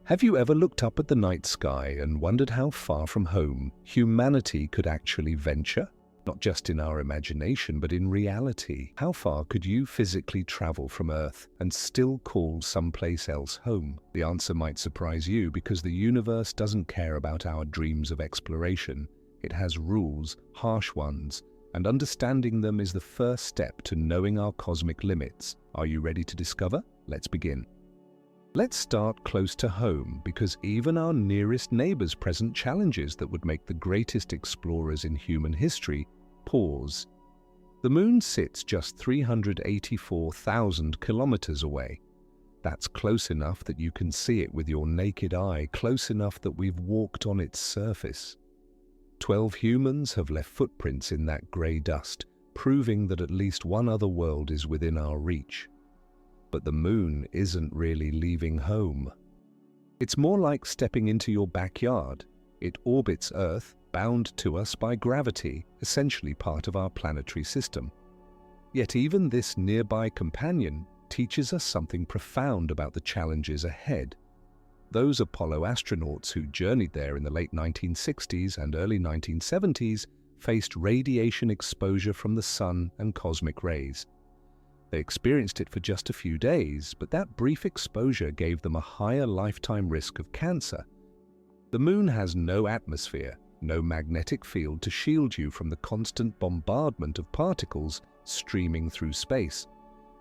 Have you ever looked up at the night sky and wondered how far from home humanity could actually venture? Not just in our imagination, but in reality. How far could you physically travel from Earth and still call someplace else home? The answer might surprise you because the universe doesn't care about our dreams of exploration. It has rules, harsh ones, and understanding them is the first step to knowing our cosmic limits. Are you ready to discover? Let's begin. Let's start close to home, because even our nearest neighbors present challenges that would make the greatest explorers in human history pause. The Moon sits just 384,000 kilometers away. That's close enough that you can see it with your naked eye, close enough that we've walked on its surface. 12 humans have left footprints in that grey dust, proving that at least one other world is within our reach. But the Moon isn't really leaving home. It's more like stepping into your backyard. It orbits Earth, bound to us by gravity, essentially part of our planetary system. Yet even this nearby companion teaches us something profound about the challenges ahead. Those Apollo astronauts who journeyed there in the late 1960s and early 1970s faced radiation exposure from the sun and cosmic rays. They experienced it for just a few days, but that brief exposure gave them a higher lifetime risk of cancer. The Moon has no atmosphere, no magnetic field to shield you from the constant bombardment of particles streaming through space.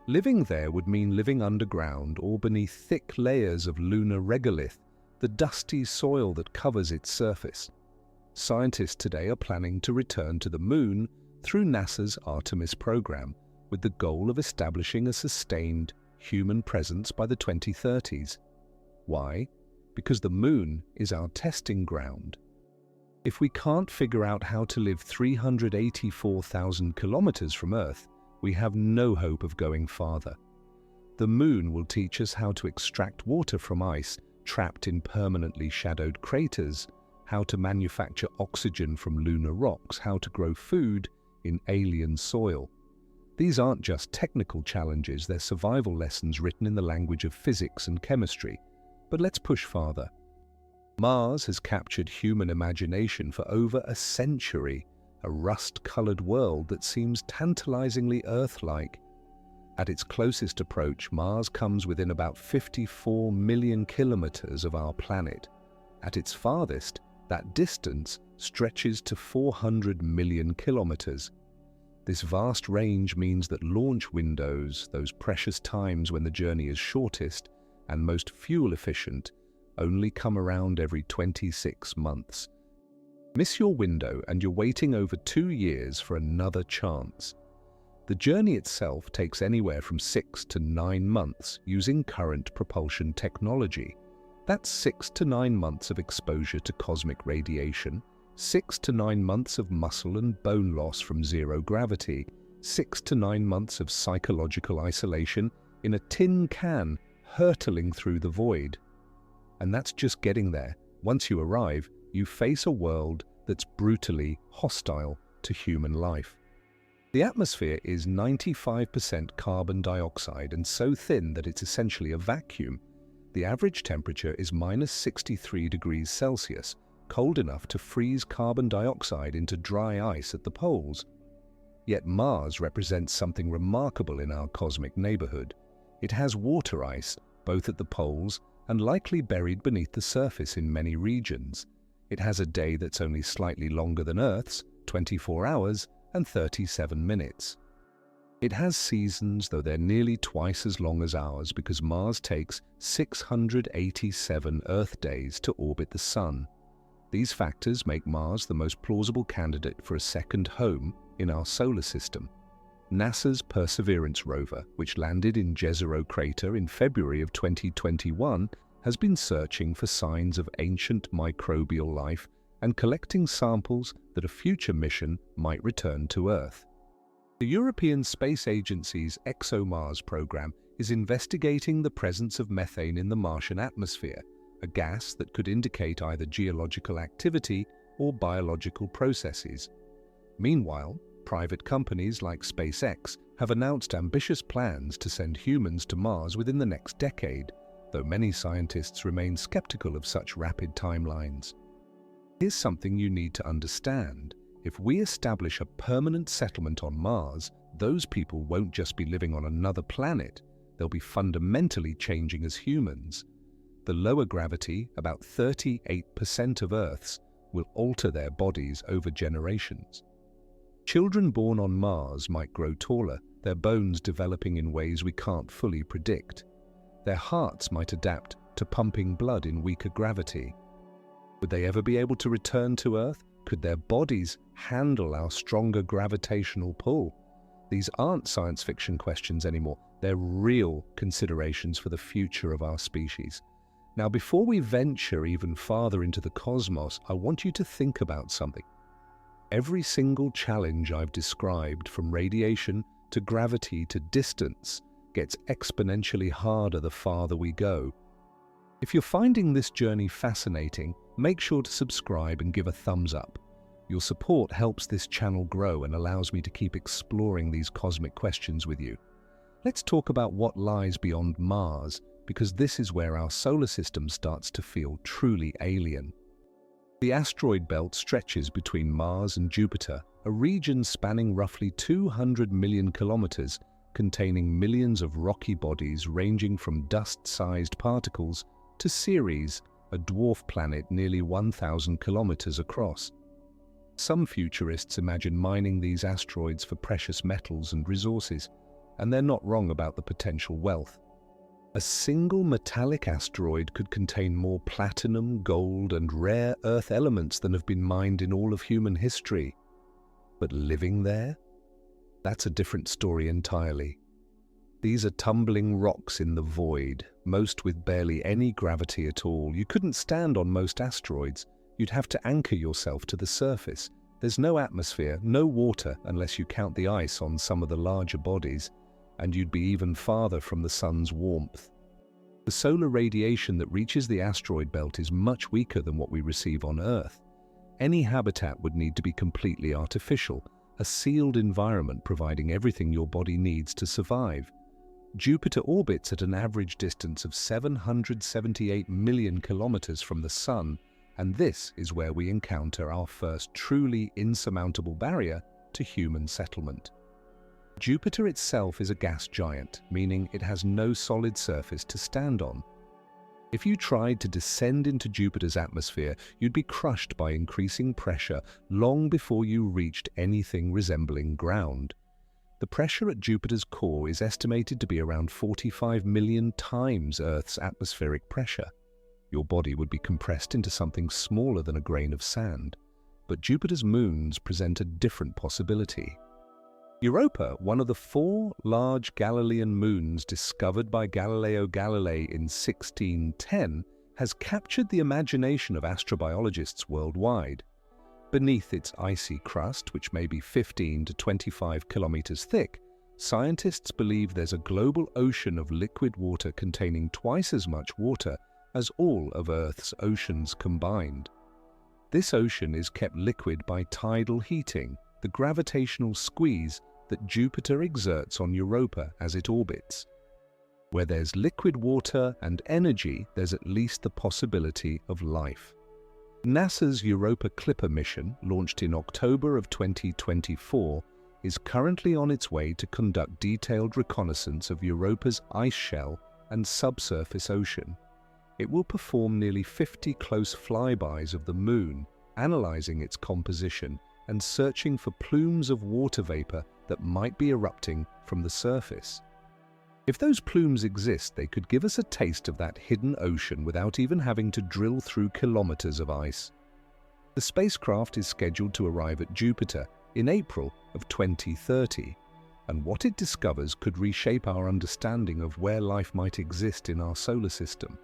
Living there would mean living underground or beneath thick layers of lunar regolith, the dusty soil that covers its surface. Scientists today are planning to return to the Moon through NASA's Artemis program, with the goal of establishing a sustained human presence by the 2030s. Why? Because the Moon is our testing ground. If we can't figure out how to live 384,000 kilometers from Earth, we have no hope of going farther. The Moon will teach us how to extract water from ice trapped in permanently shadowed craters, how to manufacture oxygen from lunar rocks, how to grow food in alien soil. These aren't just technical challenges, they're survival lessons written in the language of physics and chemistry. But let's push farther. Mars has captured human imagination for over a century, a rust-colored world that seems tantalizingly Earth-like. At its closest approach, Mars comes within about 54 million kilometers of our planet. At its farthest, that distance stretches to 400 million kilometers. This vast range means that launch windows, those precious times when the journey is shortest and most fuel-efficient, only come around every 26 months. Miss your window and you're waiting over 2 years for another chance. The journey itself takes anywhere from 6 to 9 months using current propulsion technology. That's 6 to 9 months of exposure to cosmic radiation, 6 to 9 months of muscle and bone loss from zero gravity, 6 to 9 months of psychological isolation in a tin can hurtling through the void. And that's just getting there. Once you arrive, you face a world that's brutally hostile to human life. The atmosphere is 95% carbon dioxide and so thin that it's essentially a vacuum. The average temperature is minus 63 degrees Celsius, cold enough to freeze carbon dioxide into dry ice at the poles. Yet Mars represents something remarkable in our cosmic neighborhood. It has water ice, both at the poles and likely buried beneath the surface in many regions. It has a day that's only slightly longer than Earth's, 24 hours and 37 minutes. It has seasons, though they're nearly twice as long as ours because Mars takes 687 Earth days to orbit the Sun. These factors make Mars the most plausible candidate for a second home in our solar system. NASA's Perseverance rover, which landed in Jezero crater in February of 2021, has been searching for signs of ancient microbial life and collecting samples that a future mission might return to Earth. The European Space Agency's ExoMars program is investigating the presence of methane in the Martian atmosphere, a gas that could indicate either geological activity or biological processes. Meanwhile, private companies like SpaceX have announced ambitious plans to send humans to Mars within the next decade, though many scientists remain skeptical of such rapid timelines. Here's something you need to understand. If we establish a permanent settlement on Mars, those people won't just be living on another planet, they'll be fundamentally changing as humans. The lower gravity, about 38% of Earth's, will alter their bodies over generations. Children born on Mars might grow taller, their bones developing in ways we can't fully predict. Their hearts might adapt to pumping blood in weaker gravity. Would they ever be able to return to Earth? Could their bodies handle our stronger gravitational pull? These aren't science fiction questions anymore. They're real considerations for the future of our species. Now, before we venture even farther into the cosmos, I want you to think about something. Every single challenge I've described, from radiation to gravity to distance, gets exponentially harder the farther we go. If you're finding this journey fascinating, make sure to subscribe and give a thumbs up. Your support helps this channel grow and allows me to keep exploring these cosmic questions with you. Let's talk about what lies beyond Mars, because this is where our solar system starts to feel truly alien. The asteroid belt stretches between Mars and Jupiter, a region spanning roughly 200 million kilometers, containing millions of rocky bodies ranging from dust-sized particles to Ceres, a dwarf planet nearly 1,000 kilometers across. Some futurists imagine mining these asteroids for precious metals and resources, and they're not wrong about the potential wealth. A single metallic asteroid could contain more platinum, gold, and rare earth elements than have been mined in all of human history. But living there? That's a different story entirely. These are tumbling rocks in the void, most with barely any gravity at all. You couldn't stand on most asteroids. You'd have to anchor yourself to the surface. There's no atmosphere, no water, unless you count the ice on some of the larger bodies, and you'd be even farther from the sun's warmth. The solar radiation that reaches the asteroid belt is much weaker than what we receive on Earth. Any habitat would need to be completely artificial, a sealed environment providing everything your body needs to survive. Jupiter orbits at an average distance of 778 million kilometers from the Sun, and this is where we encounter our first truly insurmountable barrier to human settlement. Jupiter itself is a gas giant, meaning it has no solid surface to stand on. If you tried to descend into Jupiter's atmosphere, you'd be crushed by increasing pressure long before you reached anything resembling ground. The pressure at Jupiter's core is estimated to be around 45 million times Earth's atmospheric pressure. Your body would be compressed into something smaller than a grain of sand. But Jupiter's moons present a different possibility. Europa, one of the 4 large Galilean moons discovered by Galileo Galilei in 1610, has captured the imagination of astrobiologists worldwide. Beneath its icy crust, which may be 15 to 25 kilometers thick, scientists believe there's a global ocean of liquid water containing twice as much water as all of Earth's oceans combined. This ocean is kept liquid by tidal heating, the gravitational squeeze that Jupiter exerts on Europa as it orbits. Where there's liquid water and energy, there's at least the possibility of life. NASA's Europa Clipper mission, launched in October of 2024, is currently on its way to conduct detailed reconnaissance of Europa's ice shell and subsurface ocean. It will perform nearly 50 close flybys of the Moon, analyzing its composition and searching for plumes of water vapor that might be erupting from the surface. If those plumes exist, they could give us a taste of that hidden ocean without even having to drill through kilometers of ice. The spacecraft is scheduled to arrive at Jupiter in April of 2030, and what it discovers could reshape our understanding of where life might exist in our solar system.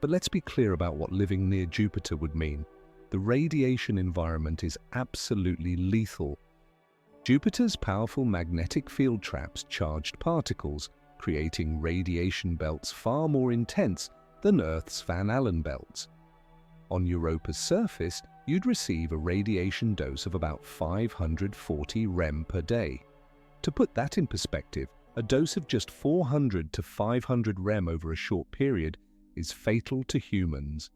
But let's be clear about what living near Jupiter would mean. The radiation environment is absolutely lethal. Jupiter's powerful magnetic field traps charged particles, creating radiation belts far more intense than Earth's Van Allen belts. On Europa's surface, you'd receive a radiation dose of about 540 rem per day. To put that in perspective, A dose of just 400 to 500 rem over a short period is fatal to humans.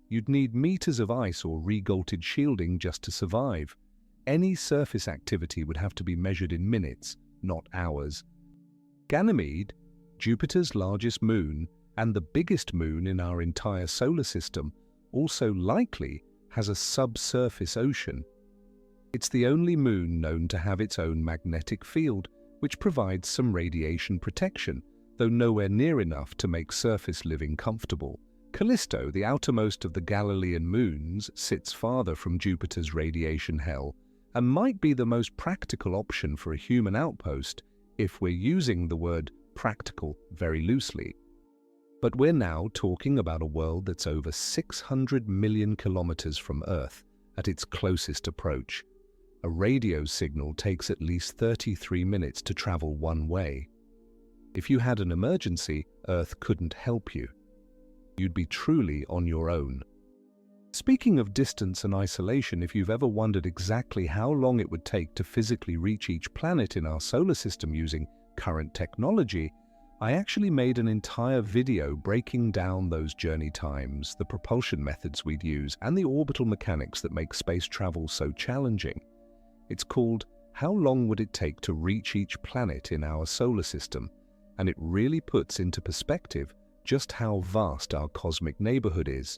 You'd need meters of ice or regolted shielding just to survive. Any surface activity would have to be measured in minutes, not hours. Ganymede, Jupiter's largest moon and the biggest moon in our entire solar system, also likely has a subsurface ocean. It's the only moon known to have its own magnetic field, which provides some radiation protection, though nowhere near enough to make surface living comfortable. Callisto, the outermost of the Galilean moons, sits farther from Jupiter's radiation hell and might be the most practical option for a human outpost if we're using the word practical very loosely. But we're now talking about a world that's over 600 million kilometers from Earth at its closest approach. A radio signal takes at least 33 minutes to travel one way. If you had an emergency, Earth couldn't help you. You'd be truly on your own. Speaking of distance and isolation, if you've ever wondered exactly how long it would take to physically reach each planet in our solar system using current technology, I actually made an entire video breaking down those journey times, the propulsion methods we'd use, and the orbital mechanics that make space travel so challenging. It's called How Long Would It Take to Reach Each Planet in Our Solar System, and it really puts into perspective just how vast our cosmic neighborhood is.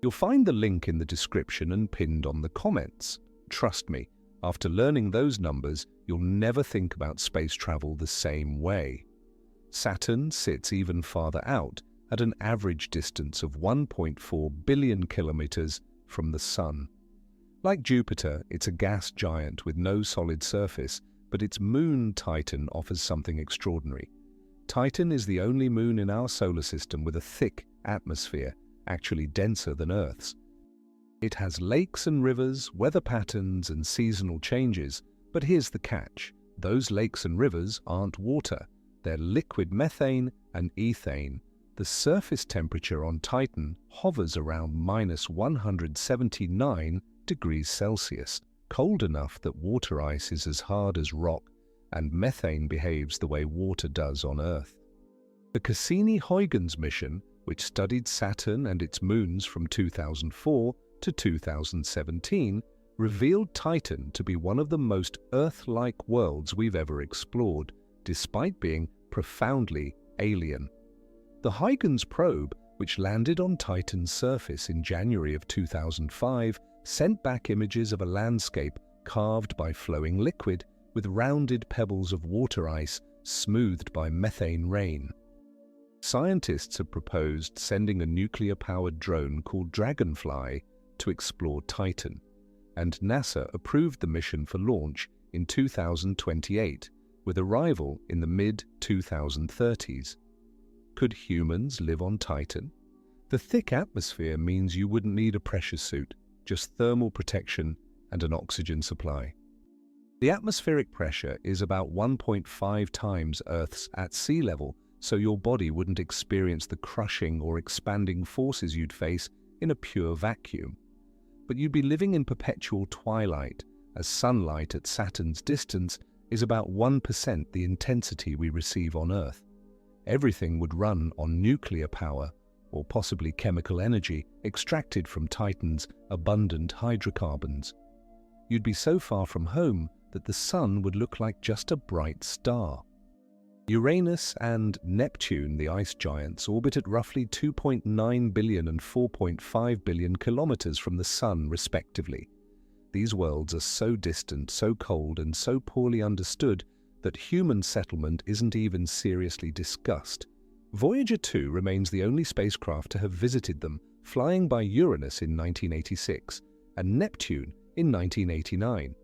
You'll find the link in the description and pinned on the comments. Trust me, after learning those numbers, you'll never think about space travel the same way. Saturn sits even farther out at an average distance of 1.4 billion kilometers from the Sun. Like Jupiter, it's a gas giant with no solid surface, but its moon Titan offers something extraordinary. Titan is the only moon in our solar system with a thick atmosphere, actually denser than Earth's. It has lakes and rivers, weather patterns, and seasonal changes, but here's the catch. Those lakes and rivers aren't water. They're liquid methane and ethane. The surface temperature on Titan hovers around -179 degrees Celsius, cold enough that water ice is as hard as rock, and methane behaves the way water does on Earth. The Cassini-Huygens mission, which studied Saturn and its moons from 2004 to 2017, revealed Titan to be one of the most Earth-like worlds we've ever explored, despite being profoundly alien. The Huygens probe, which landed on Titan's surface in January of 2005, sent back images of a landscape carved by flowing liquid with rounded pebbles of water ice smoothed by methane rain. Scientists have proposed sending a nuclear-powered drone called Dragonfly to explore Titan, and NASA approved the mission for launch in 2028, with arrival in the mid-2030s. Could humans live on Titan? The thick atmosphere means you wouldn't need a pressure suit, just thermal protection and an oxygen supply. The atmospheric pressure is about 1.5 times Earth's at sea level, so your body wouldn't experience the crushing or expanding forces you'd face in a pure vacuum. But you'd be living in perpetual twilight, as sunlight at Saturn's distance is about 1% the intensity we receive on Earth. Everything would run on nuclear power, or possibly chemical energy extracted from Titan's abundant hydrocarbons. You'd be so far from home that the Sun would look like just a bright star. Uranus and Neptune, the ice giants, orbit at roughly 2.9 billion and 4.5 billion kilometers from the Sun, respectively. These worlds are so distant, so cold, and so poorly understood that human settlement isn't even seriously discussed. Voyager 2 remains the only spacecraft to have visited them, flying by Uranus in 1986 and Neptune in 1989.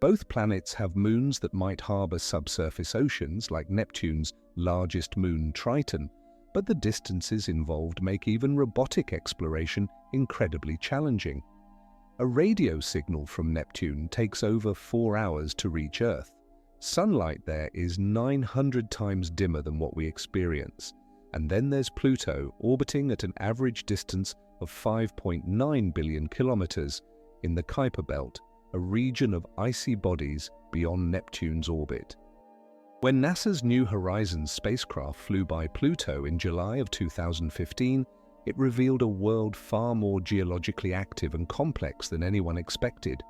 Both planets have moons that might harbor subsurface oceans, like Neptune's largest moon, Triton, but the distances involved make even robotic exploration incredibly challenging. A radio signal from Neptune takes over 4 hours to reach Earth. Sunlight there is 900 times dimmer than what we experience. And then there's Pluto, orbiting at an average distance of 5.9 billion kilometers in the Kuiper Belt, a region of icy bodies beyond Neptune's orbit. When NASA's New Horizons spacecraft flew by Pluto in July of 2015, it revealed a world far more geologically active and complex than anyone expected.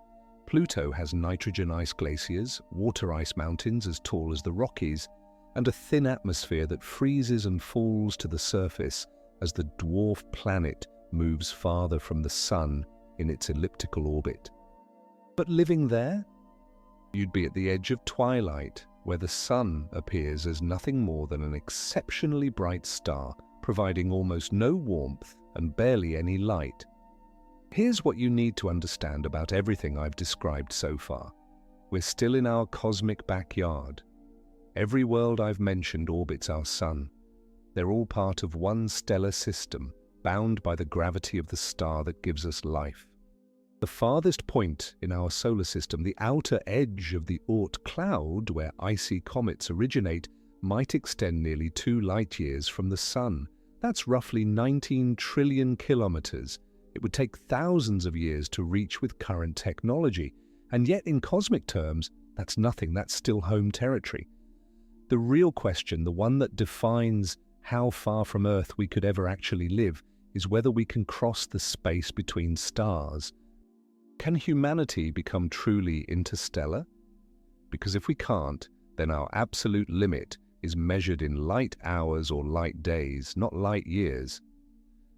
Pluto has nitrogen ice glaciers, water ice mountains as tall as the Rockies, and a thin atmosphere that freezes and falls to the surface as the dwarf planet moves farther from the Sun in its elliptical orbit. But living there? You'd be at the edge of twilight, where the Sun appears as nothing more than an exceptionally bright star, providing almost no warmth and barely any light. Here's what you need to understand about everything I've described so far. We're still in our cosmic backyard. Every world I've mentioned orbits our Sun. They're all part of one stellar system, bound by the gravity of the star that gives us life. The farthest point in our solar system, the outer edge of the Oort cloud, where icy comets originate, might extend nearly 2 light-years from the Sun. That's roughly 19 trillion kilometers. It would take thousands of years to reach with current technology, and yet in cosmic terms, that's nothing, that's still home territory. The real question, the one that defines how far from Earth we could ever actually live, is whether we can cross the space between stars. Can humanity become truly interstellar? Because if we can't, then our absolute limit is measured in light hours or light days, not light years.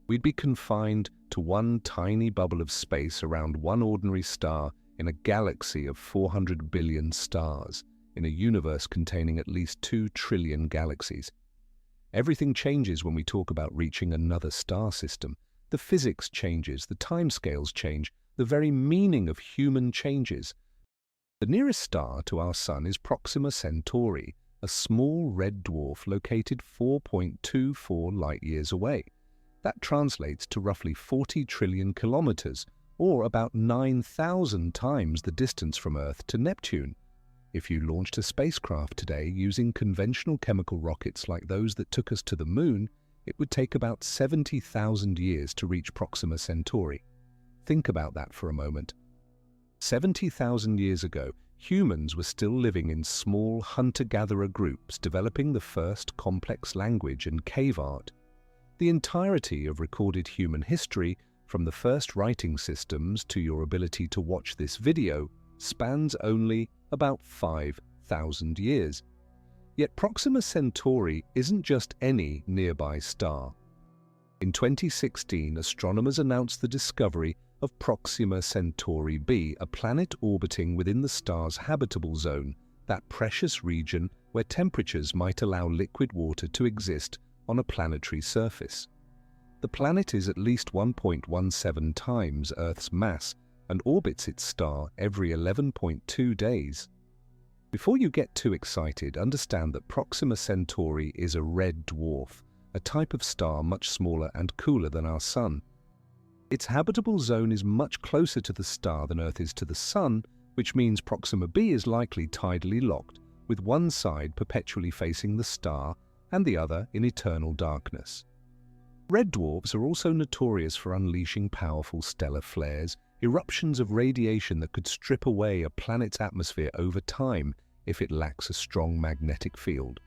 We'd be confined to one tiny bubble of space around one ordinary star in a galaxy of 400 billion stars, in a universe containing at least 2 trillion galaxies. Everything changes when we talk about reaching another star system. The physics changes, the timescales change, the very meaning of human changes. The nearest star to our Sun is Proxima Centauri, a small red dwarf located 4.24 light-years away. That translates to roughly 40 trillion kilometers, or about 9,000 times the distance from Earth to Neptune. If you launched a spacecraft today using conventional chemical rockets like those that took us to the Moon, it would take about 70,000 years to reach Proxima Centauri. Think about that for a moment. 70,000 years ago, humans were still living in small hunter-gatherer groups, developing the first complex language and cave art. The entirety of recorded human history, from the first writing systems to your ability to watch this video, spans only about 5,000 years. Yet Proxima Centauri isn't just any nearby star. In 2016, astronomers announced the discovery of Proxima Centauri b, a planet orbiting within the star's habitable zone, that precious region where temperatures might allow liquid water to exist on a planetary surface. The planet is at least 1.17 times Earth's mass and orbits its star every 11.2 days. Before you get too excited, understand that Proxima Centauri is a red dwarf, a type of star much smaller and cooler than our Sun. Its habitable zone is much closer to the star than Earth is to the Sun, which means Proxima b is likely tidally locked, with one side perpetually facing the star and the other in eternal darkness. Red dwarfs are also notorious for unleashing powerful stellar flares, eruptions of radiation that could strip away a planet's atmosphere over time if it lacks a strong magnetic field.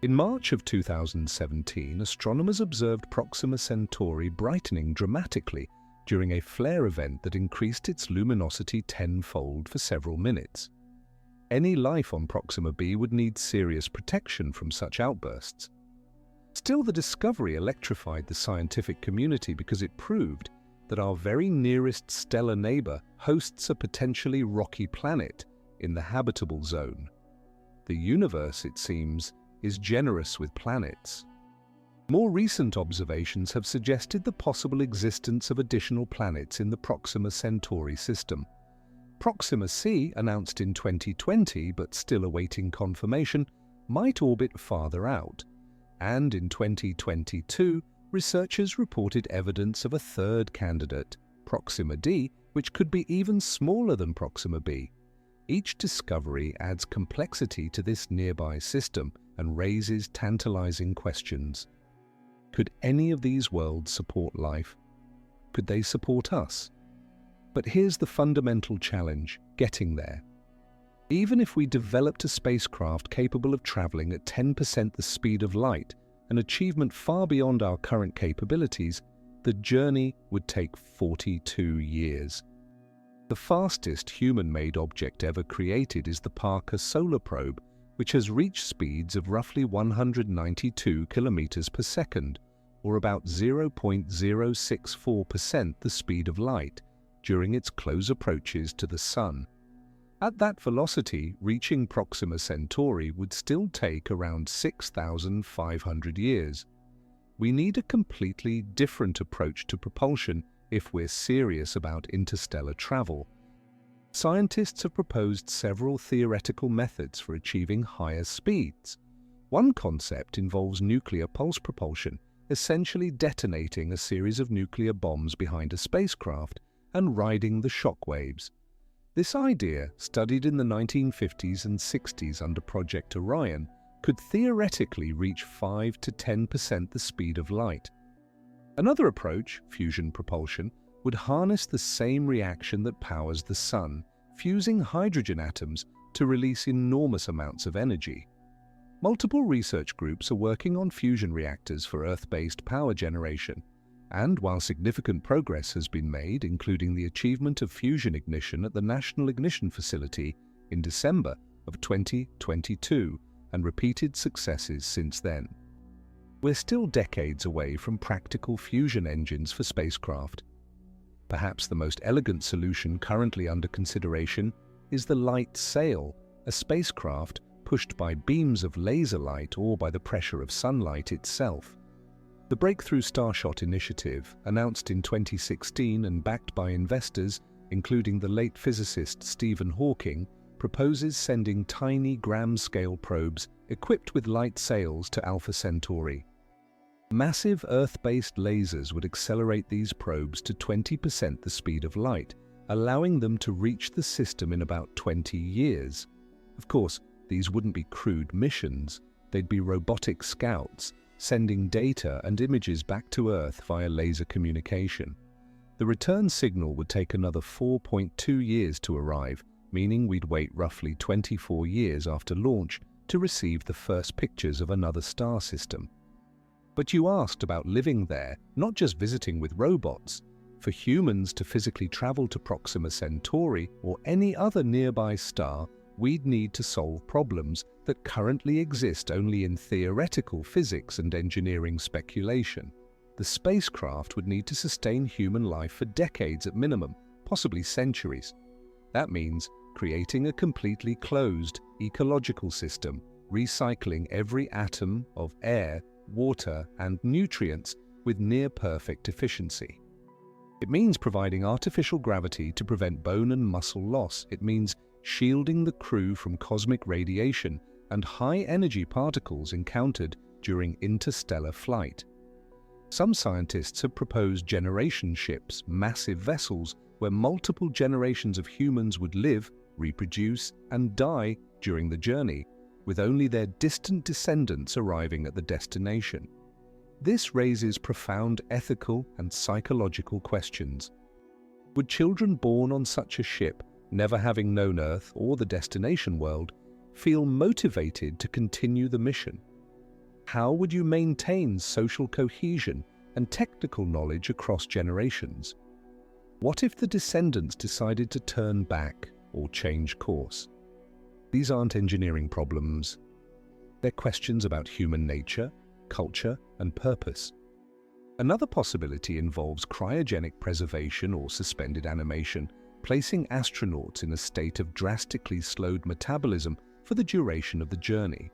In March of 2017, astronomers observed Proxima Centauri brightening dramatically during a flare event that increased its luminosity tenfold for several minutes. Any life on Proxima b would need serious protection from such outbursts. Still, the discovery electrified the scientific community because it proved that our very nearest stellar neighbor hosts a potentially rocky planet in the habitable zone. The universe, it seems, is generous with planets. More recent observations have suggested the possible existence of additional planets in the Proxima Centauri system. Proxima c, announced in 2020 but still awaiting confirmation, might orbit farther out. And in 2022, researchers reported evidence of a third candidate, Proxima d, which could be even smaller than Proxima b. Each discovery adds complexity to this nearby system and raises tantalizing questions. Could any of these worlds support life? Could they support us? But here's the fundamental challenge: getting there. Even if we developed a spacecraft capable of traveling at 10% the speed of light, an achievement far beyond our current capabilities, the journey would take 42 years. The fastest human-made object ever created is the Parker Solar Probe, which has reached speeds of roughly 192 kilometers per second, or about 0.064% the speed of light, during its close approaches to the Sun. At that velocity, reaching Proxima Centauri would still take around 6,500 years. We need a completely different approach to propulsion if we're serious about interstellar travel. Scientists have proposed several theoretical methods for achieving higher speeds. One concept involves nuclear pulse propulsion, essentially detonating a series of nuclear bombs behind a spacecraft and riding the shock waves. This idea, studied in the 1950s and 60s under Project Orion, could theoretically reach 5 to 10% the speed of light. Another approach, fusion propulsion, would harness the same reaction that powers the Sun, fusing hydrogen atoms to release enormous amounts of energy. Multiple research groups are working on fusion reactors for Earth-based power generation, and while significant progress has been made, including the achievement of fusion ignition at the National Ignition Facility in December of 2022, and repeated successes since then, we're still decades away from practical fusion engines for spacecraft. Perhaps the most elegant solution currently under consideration is the light sail, a spacecraft pushed by beams of laser light or by the pressure of sunlight itself. The Breakthrough Starshot initiative, announced in 2016 and backed by investors, including the late physicist Stephen Hawking, proposes sending tiny gram-scale probes equipped with light sails to Alpha Centauri. Massive Earth-based lasers would accelerate these probes to 20% the speed of light, allowing them to reach the system in about 20 years. Of course, these wouldn't be crewed missions. They'd be robotic scouts, sending data and images back to Earth via laser communication. The return signal would take another 4.2 years to arrive, meaning we'd wait roughly 24 years after launch to receive the first pictures of another star system. But you asked about living there, not just visiting with robots. For humans to physically travel to Proxima Centauri or any other nearby star, we'd need to solve problems that currently exist only in theoretical physics and engineering speculation. The spacecraft would need to sustain human life for decades at minimum, possibly centuries. That means creating a completely closed ecological system, recycling every atom of air, water, and nutrients with near-perfect efficiency. It means providing artificial gravity to prevent bone and muscle loss. It means shielding the crew from cosmic radiation and high-energy particles encountered during interstellar flight. Some scientists have proposed generation ships, massive vessels where multiple generations of humans would live, reproduce, and die during the journey, with only their distant descendants arriving at the destination. This raises profound ethical and psychological questions. Would children born on such a ship, never having known Earth or the destination world, feel motivated to continue the mission? How would you maintain social cohesion and technical knowledge across generations? What if the descendants decided to turn back or change course? These aren't engineering problems. They're questions about human nature, culture, and purpose. Another possibility involves cryogenic preservation or suspended animation, placing astronauts in a state of drastically slowed metabolism for the duration of the journey.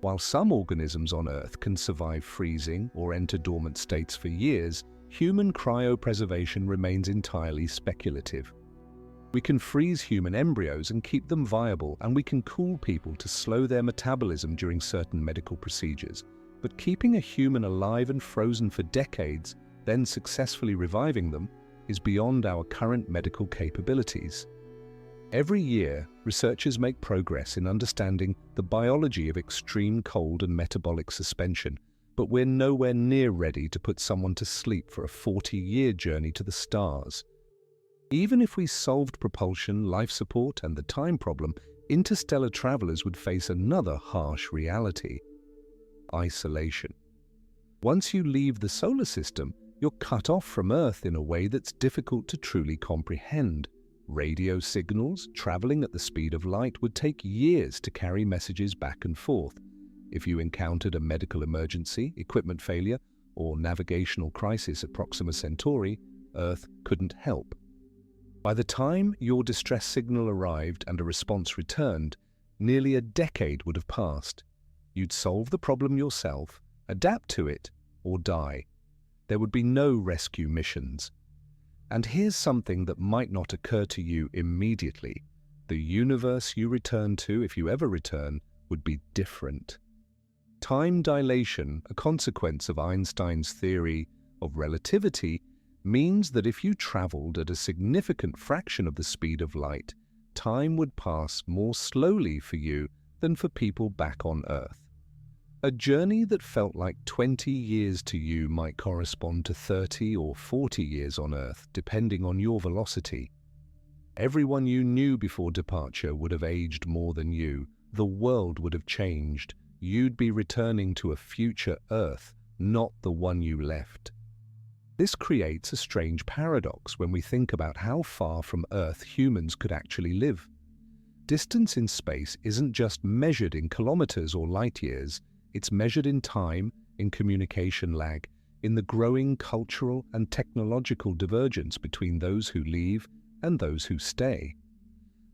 While some organisms on Earth can survive freezing or enter dormant states for years, human cryopreservation remains entirely speculative. We can freeze human embryos and keep them viable, and we can cool people to slow their metabolism during certain medical procedures. But keeping a human alive and frozen for decades, then successfully reviving them, is beyond our current medical capabilities. Every year, researchers make progress in understanding the biology of extreme cold and metabolic suspension, but we're nowhere near ready to put someone to sleep for a 40-year journey to the stars. Even if we solved propulsion, life support, and the time problem, interstellar travelers would face another harsh reality: isolation. Once you leave the solar system, you're cut off from Earth in a way that's difficult to truly comprehend. Radio signals traveling at the speed of light would take years to carry messages back and forth. If you encountered a medical emergency, equipment failure, or navigational crisis at Proxima Centauri, Earth couldn't help. By the time your distress signal arrived and a response returned, nearly a decade would have passed. You'd solve the problem yourself, adapt to it, or die. There would be no rescue missions. And here's something that might not occur to you immediately. The universe you return to, if you ever return, would be different. Time dilation, a consequence of Einstein's theory of relativity, means that if you traveled at a significant fraction of the speed of light, time would pass more slowly for you than for people back on Earth. A journey that felt like 20 years to you might correspond to 30 or 40 years on Earth, depending on your velocity. Everyone you knew before departure would have aged more than you. The world would have changed. You'd be returning to a future Earth, not the one you left. This creates a strange paradox when we think about how far from Earth humans could actually live. Distance in space isn't just measured in kilometers or light years. It's measured in time, in communication lag, in the growing cultural and technological divergence between those who leave and those who stay.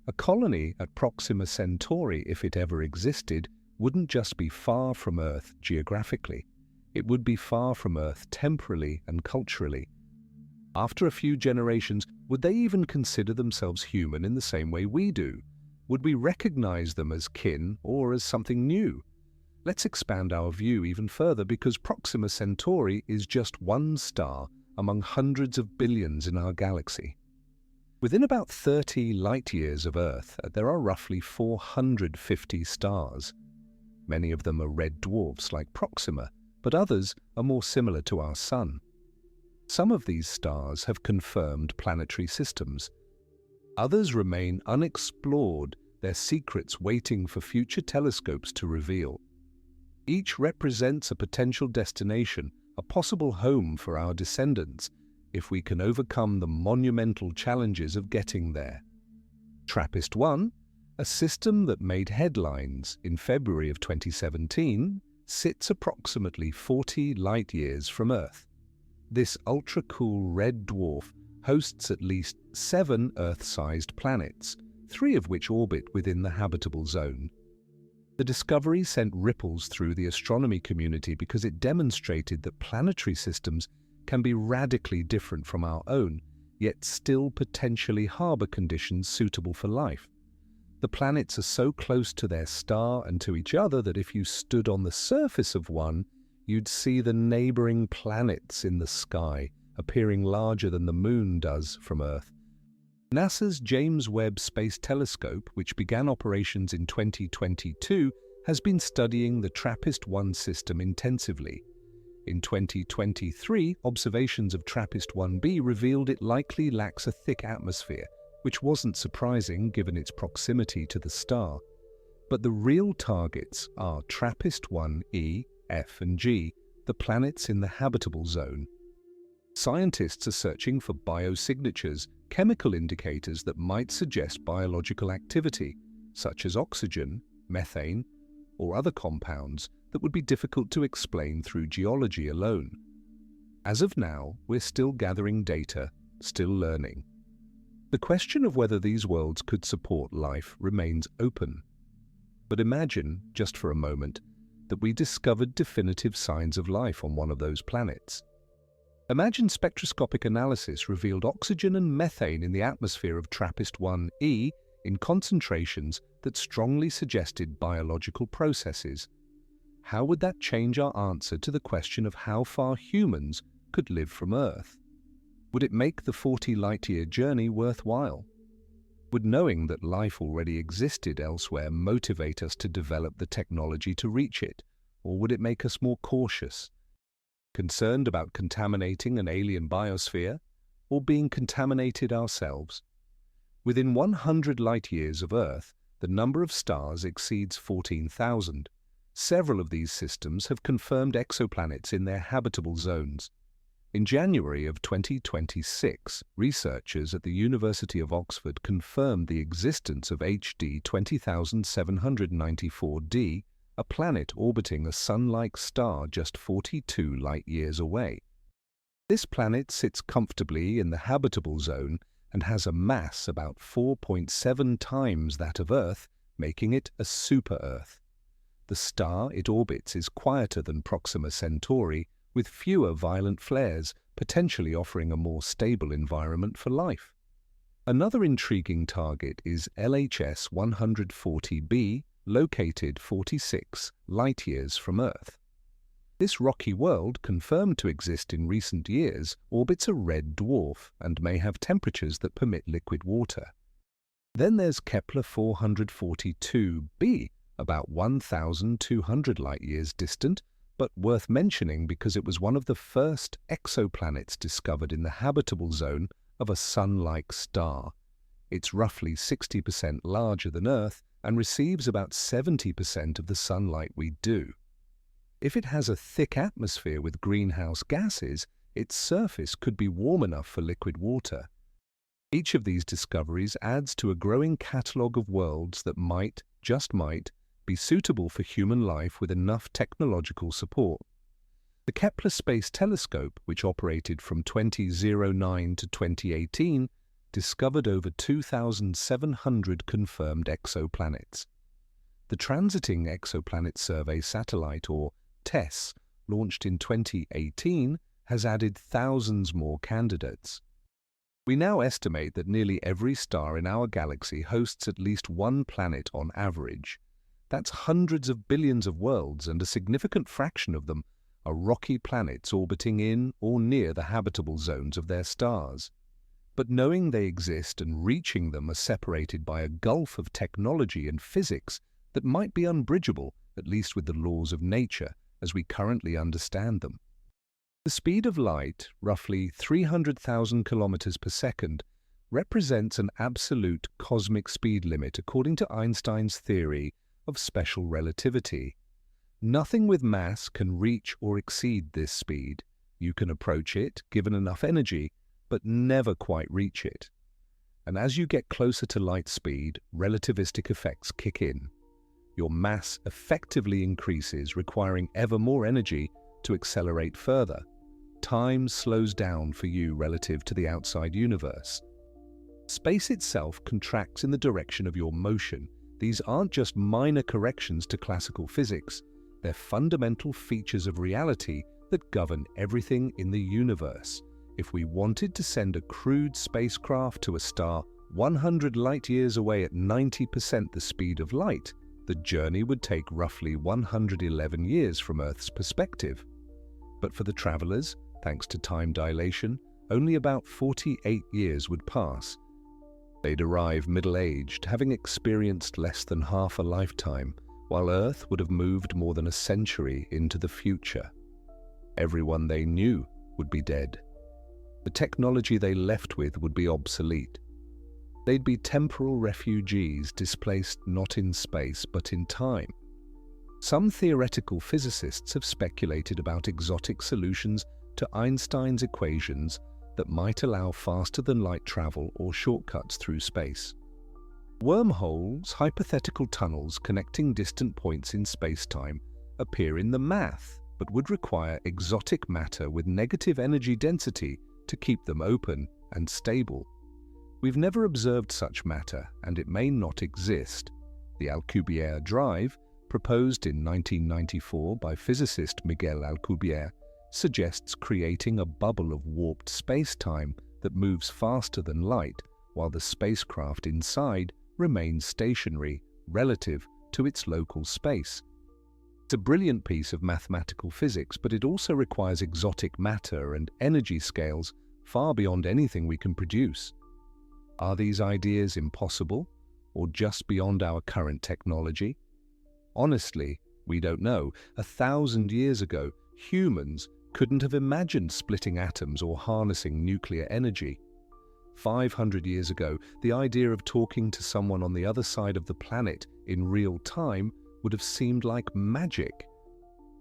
A colony at Proxima Centauri, if it ever existed, wouldn't just be far from Earth geographically. It would be far from Earth temporally and culturally. After a few generations, would they even consider themselves human in the same way we do? Would we recognize them as kin or as something new? Let's expand our view even further, because Proxima Centauri is just one star among hundreds of billions in our galaxy. Within about 30 light-years of Earth, there are roughly 450 stars. Many of them are red dwarfs like Proxima, but others are more similar to our Sun. Some of these stars have confirmed planetary systems. Others remain unexplored, their secrets waiting for future telescopes to reveal. Each represents a potential destination, a possible home for our descendants, if we can overcome the monumental challenges of getting there. TRAPPIST-1, a system that made headlines in February of 2017, sits approximately 40 light-years from Earth. This ultra-cool red dwarf hosts at least 7 Earth-sized planets, 3 of which orbit within the habitable zone. The discovery sent ripples through the astronomy community because it demonstrated that planetary systems can be radically different from our own, yet still potentially harbor conditions suitable for life. The planets are so close to their star and to each other that if you stood on the surface of one, you'd see the neighboring planets in the sky, appearing larger than the Moon does from Earth. NASA's James Webb Space Telescope, which began operations in 2022, has been studying the TRAPPIST-1 system intensively. In 2023, observations of TRAPPIST-1b revealed it likely lacks a thick atmosphere, which wasn't surprising given its proximity to the star. But the real targets are TRAPPIST-1e, F and G, the planets in the habitable zone. Scientists are searching for biosignatures, chemical indicators that might suggest biological activity, such as oxygen, methane, or other compounds that would be difficult to explain through geology alone. As of now, we're still gathering data, still learning. The question of whether these worlds could support life remains open. But imagine, just for a moment, that we discovered definitive signs of life on one of those planets. Imagine spectroscopic analysis revealed oxygen and methane in the atmosphere of TRAPPIST-1e in concentrations that strongly suggested biological processes. How would that change our answer to the question of how far humans could live from Earth? Would it make the 40 light-year journey worthwhile? Would knowing that life already existed elsewhere motivate us to develop the technology to reach it, or would it make us more cautious? Concerned about contaminating an alien biosphere, or being contaminated ourselves? Within 100 light-years of Earth, the number of stars exceeds 14,000. Several of these systems have confirmed exoplanets in their habitable zones. In January of 2026, researchers at the University of Oxford confirmed the existence of HD 20794d, a planet orbiting a Sun-like star just 42 light-years away. This planet sits comfortably in the habitable zone and has a mass about 4.7 times that of Earth, making it a super-Earth. The star it orbits is quieter than Proxima Centauri, with fewer violent flares, potentially offering a more stable environment for life. Another intriguing target is LHS 140b, located 46 light-years from Earth. This rocky world, confirmed to exist in recent years, orbits a red dwarf and may have temperatures that permit liquid water. Then there's Kepler 442b, about 1,200 light-years distant, but worth mentioning because it was one of the first exoplanets discovered in the habitable zone of a Sun-like star. It's roughly 60% larger than Earth and receives about 70% of the sunlight we do. If it has a thick atmosphere with greenhouse gases, its surface could be warm enough for liquid water. Each of these discoveries adds to a growing catalogue of worlds that might, just might, be suitable for human life with enough technological support. The Kepler Space Telescope, which operated from 2009 to 2018, discovered over 2,700 confirmed exoplanets. The Transiting Exoplanet Survey Satellite, or TESS, launched in 2018, has added thousands more candidates. We now estimate that nearly every star in our galaxy hosts at least one planet on average. That's hundreds of billions of worlds, and a significant fraction of them are rocky planets orbiting in or near the habitable zones of their stars. But knowing they exist and reaching them are separated by a gulf of technology and physics that might be unbridgeable, at least with the laws of nature, as we currently understand them. The speed of light, roughly 300,000 kilometers per second, represents an absolute cosmic speed limit according to Einstein's theory of special relativity. Nothing with mass can reach or exceed this speed. You can approach it, given enough energy, but never quite reach it. And as you get closer to light speed, relativistic effects kick in. Your mass effectively increases, requiring ever more energy to accelerate further. Time slows down for you relative to the outside universe. Space itself contracts in the direction of your motion. These aren't just minor corrections to classical physics. They're fundamental features of reality that govern everything in the universe. If we wanted to send a crewed spacecraft to a star 100 light-years away at 90% the speed of light, the journey would take roughly 111 years from Earth's perspective. But for the travelers, thanks to time dilation, only about 48 years would pass. They'd arrive middle-aged, having experienced less than half a lifetime, while Earth would have moved more than a century into the future. Everyone they knew would be dead. The technology they left with would be obsolete. They'd be temporal refugees displaced not in space but in time. Some theoretical physicists have speculated about exotic solutions to Einstein's equations that might allow faster-than-light travel or shortcuts through space. Wormholes, hypothetical tunnels connecting distant points in space-time, appear in the math, but would require exotic matter with negative energy density to keep them open and stable. We've never observed such matter, and it may not exist. The Alcubierre drive, proposed in 1994 by physicist Miguel Alcubierre, suggests creating a bubble of warped space-time that moves faster than light, while the spacecraft inside remains stationary relative to its local space. It's a brilliant piece of mathematical physics, but it also requires exotic matter and energy scales far beyond anything we can produce. Are these ideas impossible, or just beyond our current technology? Honestly, we don't know. 1,000 years ago, humans couldn't have imagined splitting atoms or harnessing nuclear energy. 500 years ago, the idea of talking to someone on the other side of the planet in real time would have seemed like magic.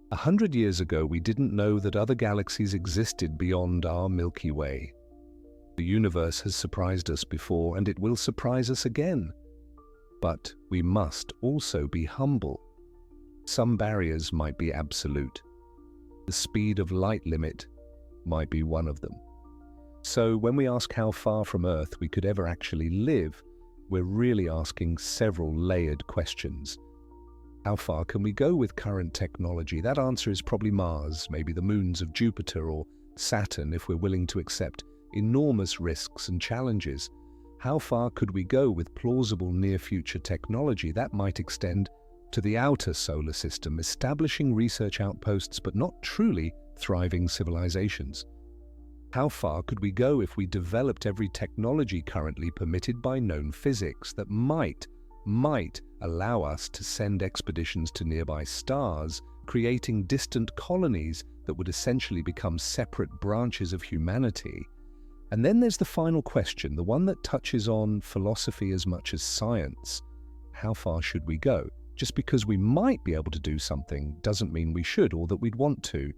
100 years ago, we didn't know that other galaxies existed beyond our Milky Way. The universe has surprised us before, and it will surprise us again. But we must also be humble. Some barriers might be absolute. The speed of light limit might be one of them. So when we ask how far from Earth we could ever actually live, we're really asking several layered questions. How far can we go with current technology? That answer is probably Mars, maybe the moons of Jupiter or Saturn if we're willing to accept enormous risks and challenges. How far could we go with plausible near-future technology? That might extend to the outer solar system, establishing research outposts but not truly thriving civilizations. How far could we go if we developed every technology currently permitted by known physics that might allow us to send expeditions to nearby stars, creating distant colonies that would essentially become separate branches of humanity? And then there's the final question, the one that touches on philosophy as much as science. How far should we go? Just because we might be able to do something doesn't mean we should or that we'd want to.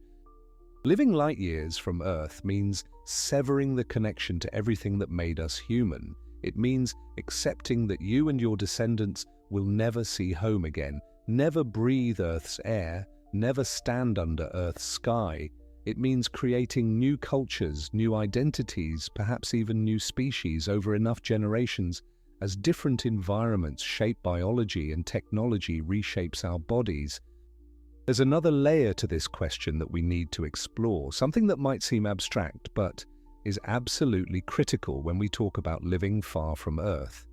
Living light years from Earth means severing the connection to everything that made us human. It means accepting that you and your descendants will never see home again, never breathe Earth's air, never stand under Earth's sky. It means creating new cultures, new identities, perhaps even new species over enough generations as different environments shape biology and technology reshapes our bodies. There's another layer to this question that we need to explore, something that might seem abstract but is absolutely critical when we talk about living far from Earth.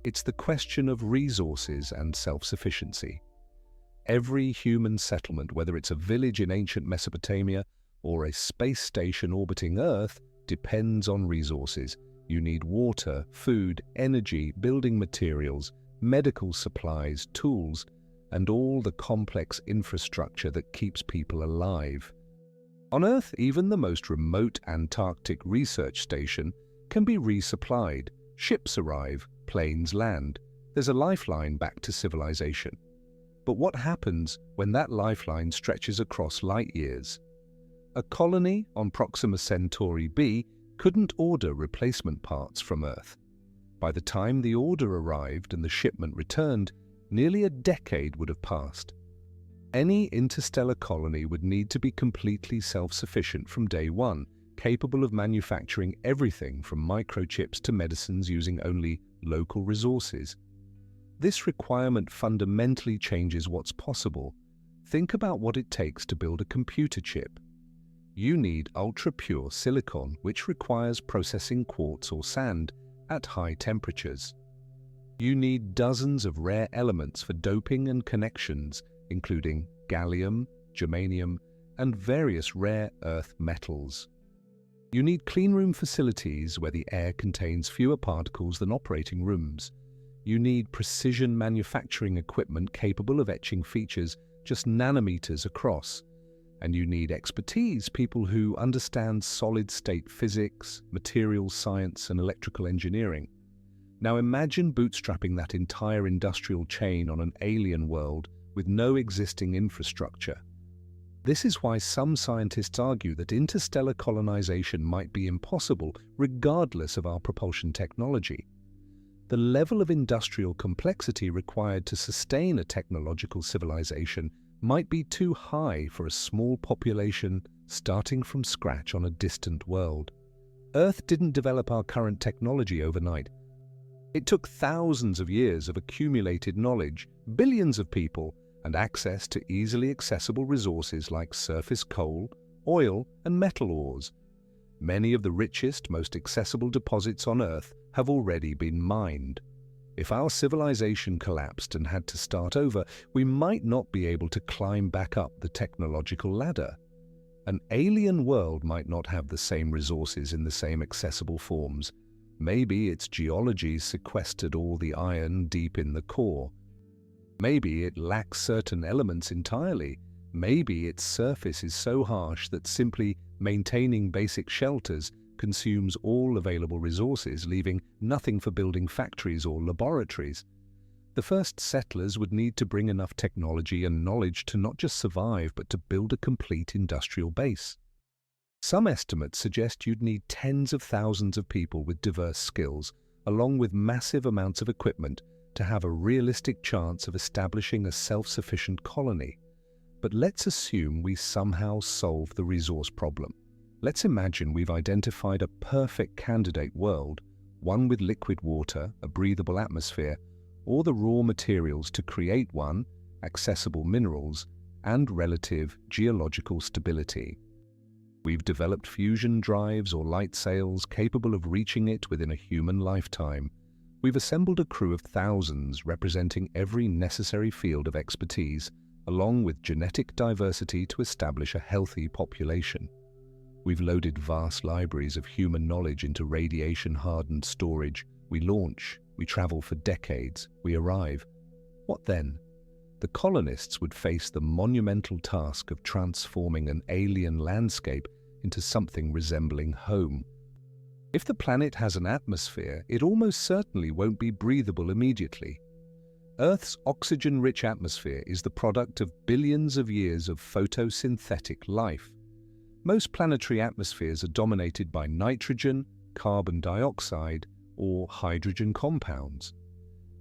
It's the question of resources and self-sufficiency. Every human settlement, whether it's a village in ancient Mesopotamia or a space station orbiting Earth, depends on resources. You need water, food, energy, building materials, medical supplies, tools, and all the complex infrastructure that keeps people alive. On Earth, even the most remote Antarctic research station can be resupplied. Ships arrive, planes land. There's a lifeline back to civilization. But what happens when that lifeline stretches across light years? A colony on Proxima Centauri b couldn't order replacement parts from Earth. By the time the order arrived and the shipment returned, nearly a decade would have passed. Any interstellar colony would need to be completely self-sufficient from day one, capable of manufacturing everything from microchips to medicines using only local resources. This requirement fundamentally changes what's possible. Think about what it takes to build a computer chip. You need ultra-pure silicon, which requires processing quartz or sand at high temperatures. You need dozens of rare elements for doping and connections, including gallium, germanium, and various rare earth metals. You need cleanroom facilities where the air contains fewer particles than operating rooms. You need precision manufacturing equipment capable of etching features just nanometers across. And you need expertise, people who understand solid-state physics, materials science, and electrical engineering. Now imagine bootstrapping that entire industrial chain on an alien world with no existing infrastructure. This is why some scientists argue that interstellar colonization might be impossible regardless of our propulsion technology. The level of industrial complexity required to sustain a technological civilization might be too high for a small population starting from scratch on a distant world. Earth didn't develop our current technology overnight. It took thousands of years of accumulated knowledge, billions of people, and access to easily accessible resources like surface coal, oil, and metal ores. Many of the richest, most accessible deposits on Earth have already been mined. If our civilization collapsed and had to start over, we might not be able to climb back up the technological ladder. An alien world might not have the same resources in the same accessible forms. Maybe its geology sequestered all the iron deep in the core. Maybe it lacks certain elements entirely. Maybe its surface is so harsh that simply maintaining basic shelters consumes all available resources, leaving nothing for building factories or laboratories. The first settlers would need to bring enough technology and knowledge to not just survive, but to build a complete industrial base. Some estimates suggest you'd need tens of thousands of people with diverse skills, along with massive amounts of equipment, to have a realistic chance of establishing a self-sufficient colony. But let's assume we somehow solve the resource problem. Let's imagine we've identified a perfect candidate world, one with liquid water, a breathable atmosphere, or the raw materials to create one, accessible minerals, and relative geological stability. We've developed fusion drives or light sails capable of reaching it within a human lifetime. We've assembled a crew of thousands representing every necessary field of expertise, along with genetic diversity to establish a healthy population. We've loaded vast libraries of human knowledge into radiation-hardened storage. We launch, we travel for decades, we arrive. What then? The colonists would face the monumental task of transforming an alien landscape into something resembling home. If the planet has an atmosphere, it almost certainly won't be breathable immediately. Earth's oxygen-rich atmosphere is the product of billions of years of photosynthetic life. Most planetary atmospheres are dominated by nitrogen, carbon dioxide, or hydrogen compounds.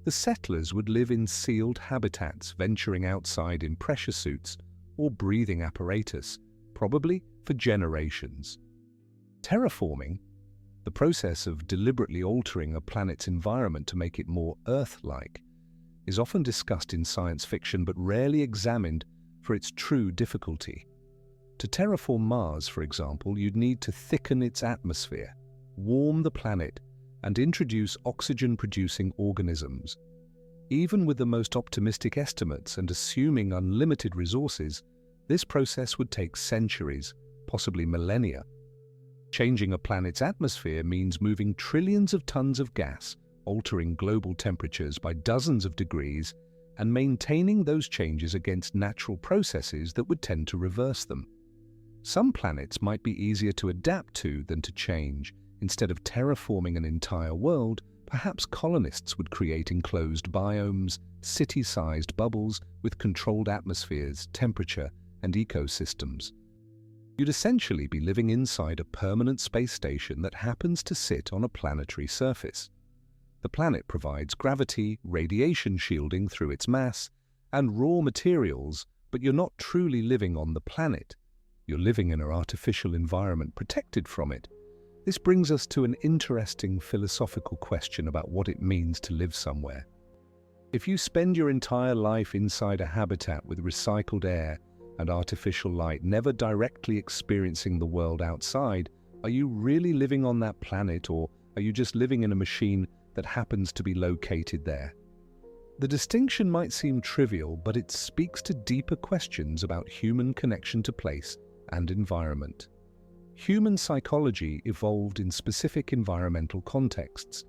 The settlers would live in sealed habitats, venturing outside in pressure suits or breathing apparatus, probably for generations. Terraforming, the process of deliberately altering a planet's environment to make it more Earth-like, is often discussed in science fiction but rarely examined for its true difficulty. To terraform Mars, for example, you'd need to thicken its atmosphere, warm the planet, and introduce oxygen-producing organisms. Even with the most optimistic estimates and assuming unlimited resources, this process would take centuries, possibly millennia. Changing a planet's atmosphere means moving trillions of tons of gas, altering global temperatures by dozens of degrees, and maintaining those changes against natural processes that would tend to reverse them. Some planets might be easier to adapt to than to change. Instead of terraforming an entire world, perhaps colonists would create enclosed biomes, city-sized bubbles with controlled atmospheres, temperature, and ecosystems. You'd essentially be living inside a permanent space station that happens to sit on a planetary surface. The planet provides gravity, radiation shielding through its mass, and raw materials, but you're not truly living on the planet. You're living in an artificial environment protected from it. This brings us to an interesting philosophical question about what it means to live somewhere. If you spend your entire life inside a habitat with recycled air and artificial light, never directly experiencing the world outside, are you really living on that planet, or are you just living in a machine that happens to be located there? The distinction might seem trivial, but it speaks to deeper questions about human connection to place and environment. Human psychology evolved in specific environmental contexts.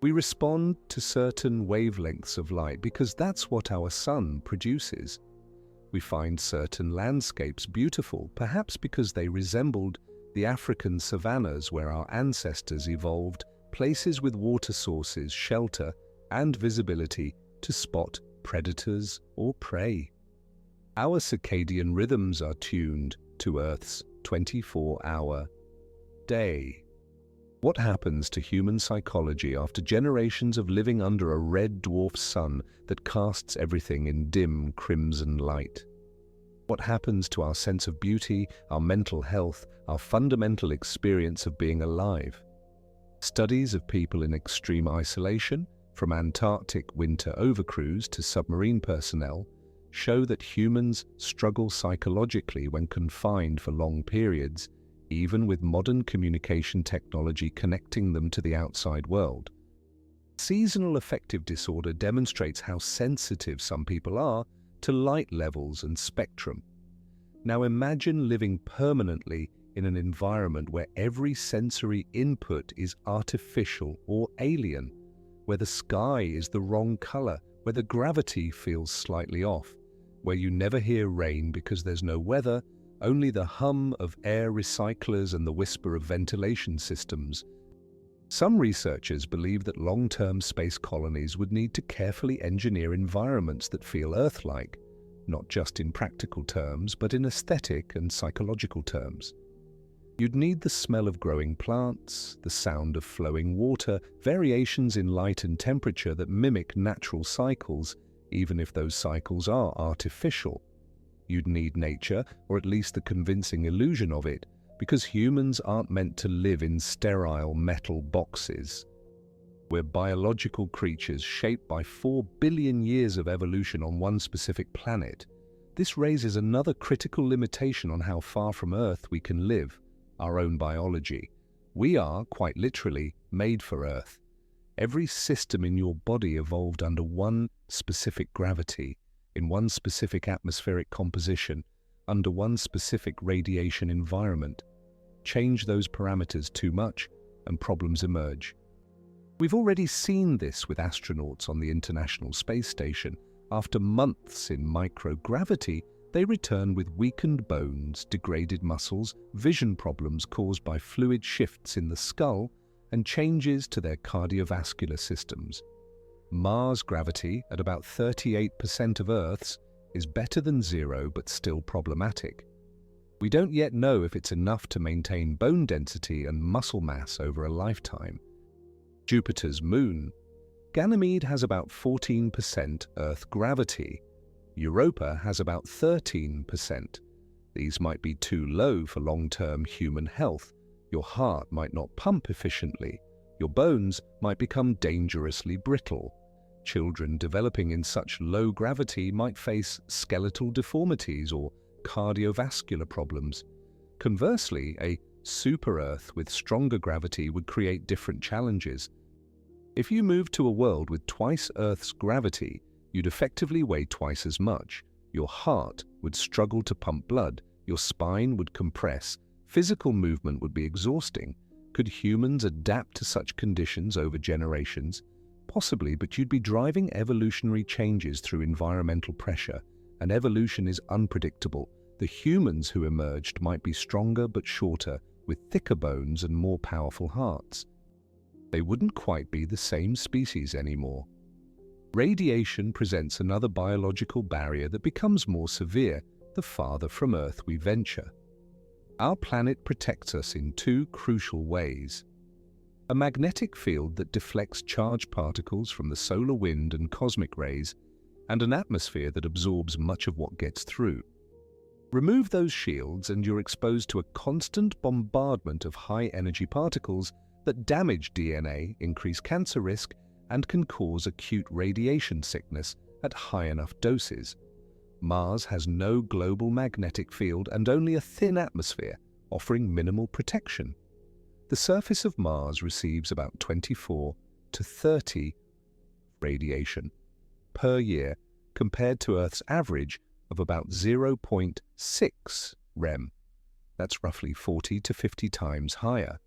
We respond to certain wavelengths of light because that's what our sun produces. We find certain landscapes beautiful, perhaps because they resembled the African savannas where our ancestors evolved, places with water sources, shelter, and visibility to spot predators or prey. Our circadian rhythms are tuned to Earth's 24-hour day. What happens to human psychology after generations of living under a red dwarf sun that casts everything in dim crimson light? What happens to our sense of beauty, our mental health, our fundamental experience of being alive? Studies of people in extreme isolation, from Antarctic winter overcrews to submarine personnel, show that humans struggle psychologically when confined for long periods, even with modern communication technology connecting them to the outside world. Seasonal affective disorder demonstrates how sensitive some people are to light levels and spectrum. Now imagine living permanently in an environment where every sensory input is artificial or alien, where the sky is the wrong color, where the gravity feels slightly off, where you never hear rain because there's no weather, only the hum of air recyclers and the whisper of ventilation systems. Some researchers believe that long-term space colonies would need to carefully engineer environments that feel Earth-like, not just in practical terms, but in aesthetic and psychological terms. You'd need the smell of growing plants, the sound of flowing water, variations in light and temperature that mimic natural cycles, even if those cycles are artificial. You'd need nature, or at least the convincing illusion of it, because humans aren't meant to live in sterile metal boxes. We're biological creatures shaped by 4 billion years of evolution on one specific planet. This raises another critical limitation on how far from Earth we can live, our own biology. We are, quite literally, made for Earth. Every system in your body evolved under one specific gravity, in one specific atmospheric composition, under one specific radiation environment. Change those parameters too much, and problems emerge. We've already seen this with astronauts on the International Space Station. After months in microgravity, they return with weakened bones, degraded muscles, vision problems caused by fluid shifts in the skull, and changes to their cardiovascular systems. Mars gravity, at about 38% of Earth's, is better than zero but still problematic. We don't yet know if it's enough to maintain bone density and muscle mass over a lifetime. Jupiter's moon. Ganymede has about 14% Earth gravity. Europa has about 13%. These might be too low for long-term human health. Your heart might not pump efficiently. Your bones might become dangerously brittle. Children developing in such low gravity might face skeletal deformities or cardiovascular problems. Conversely, a super-Earth with stronger gravity would create different challenges. If you moved to a world with twice Earth's gravity, you'd effectively weigh twice as much. Your heart would struggle to pump blood, your spine would compress, physical movement would be exhausting. Could humans adapt to such conditions over generations? Possibly, but you'd be driving evolutionary changes through environmental pressure, and evolution is unpredictable. The humans who emerged might be stronger but shorter, with thicker bones and more powerful hearts. They wouldn't quite be the same species anymore. Radiation presents another biological barrier that becomes more severe the farther from Earth we venture. Our planet protects us in two crucial ways. A magnetic field that deflects charged particles from the solar wind and cosmic rays, and an atmosphere that absorbs much of what gets through. Remove those shields and you're exposed to a constant bombardment of high-energy particles that damage DNA, increase cancer risk, and can cause acute radiation sickness at high enough doses. Mars has no global magnetic field and only a thin atmosphere, offering minimal protection. The surface of Mars receives about 24 to 30 radiation per year, compared to Earth's average of about 0.6 rem. That's roughly 40 to 50 times higher.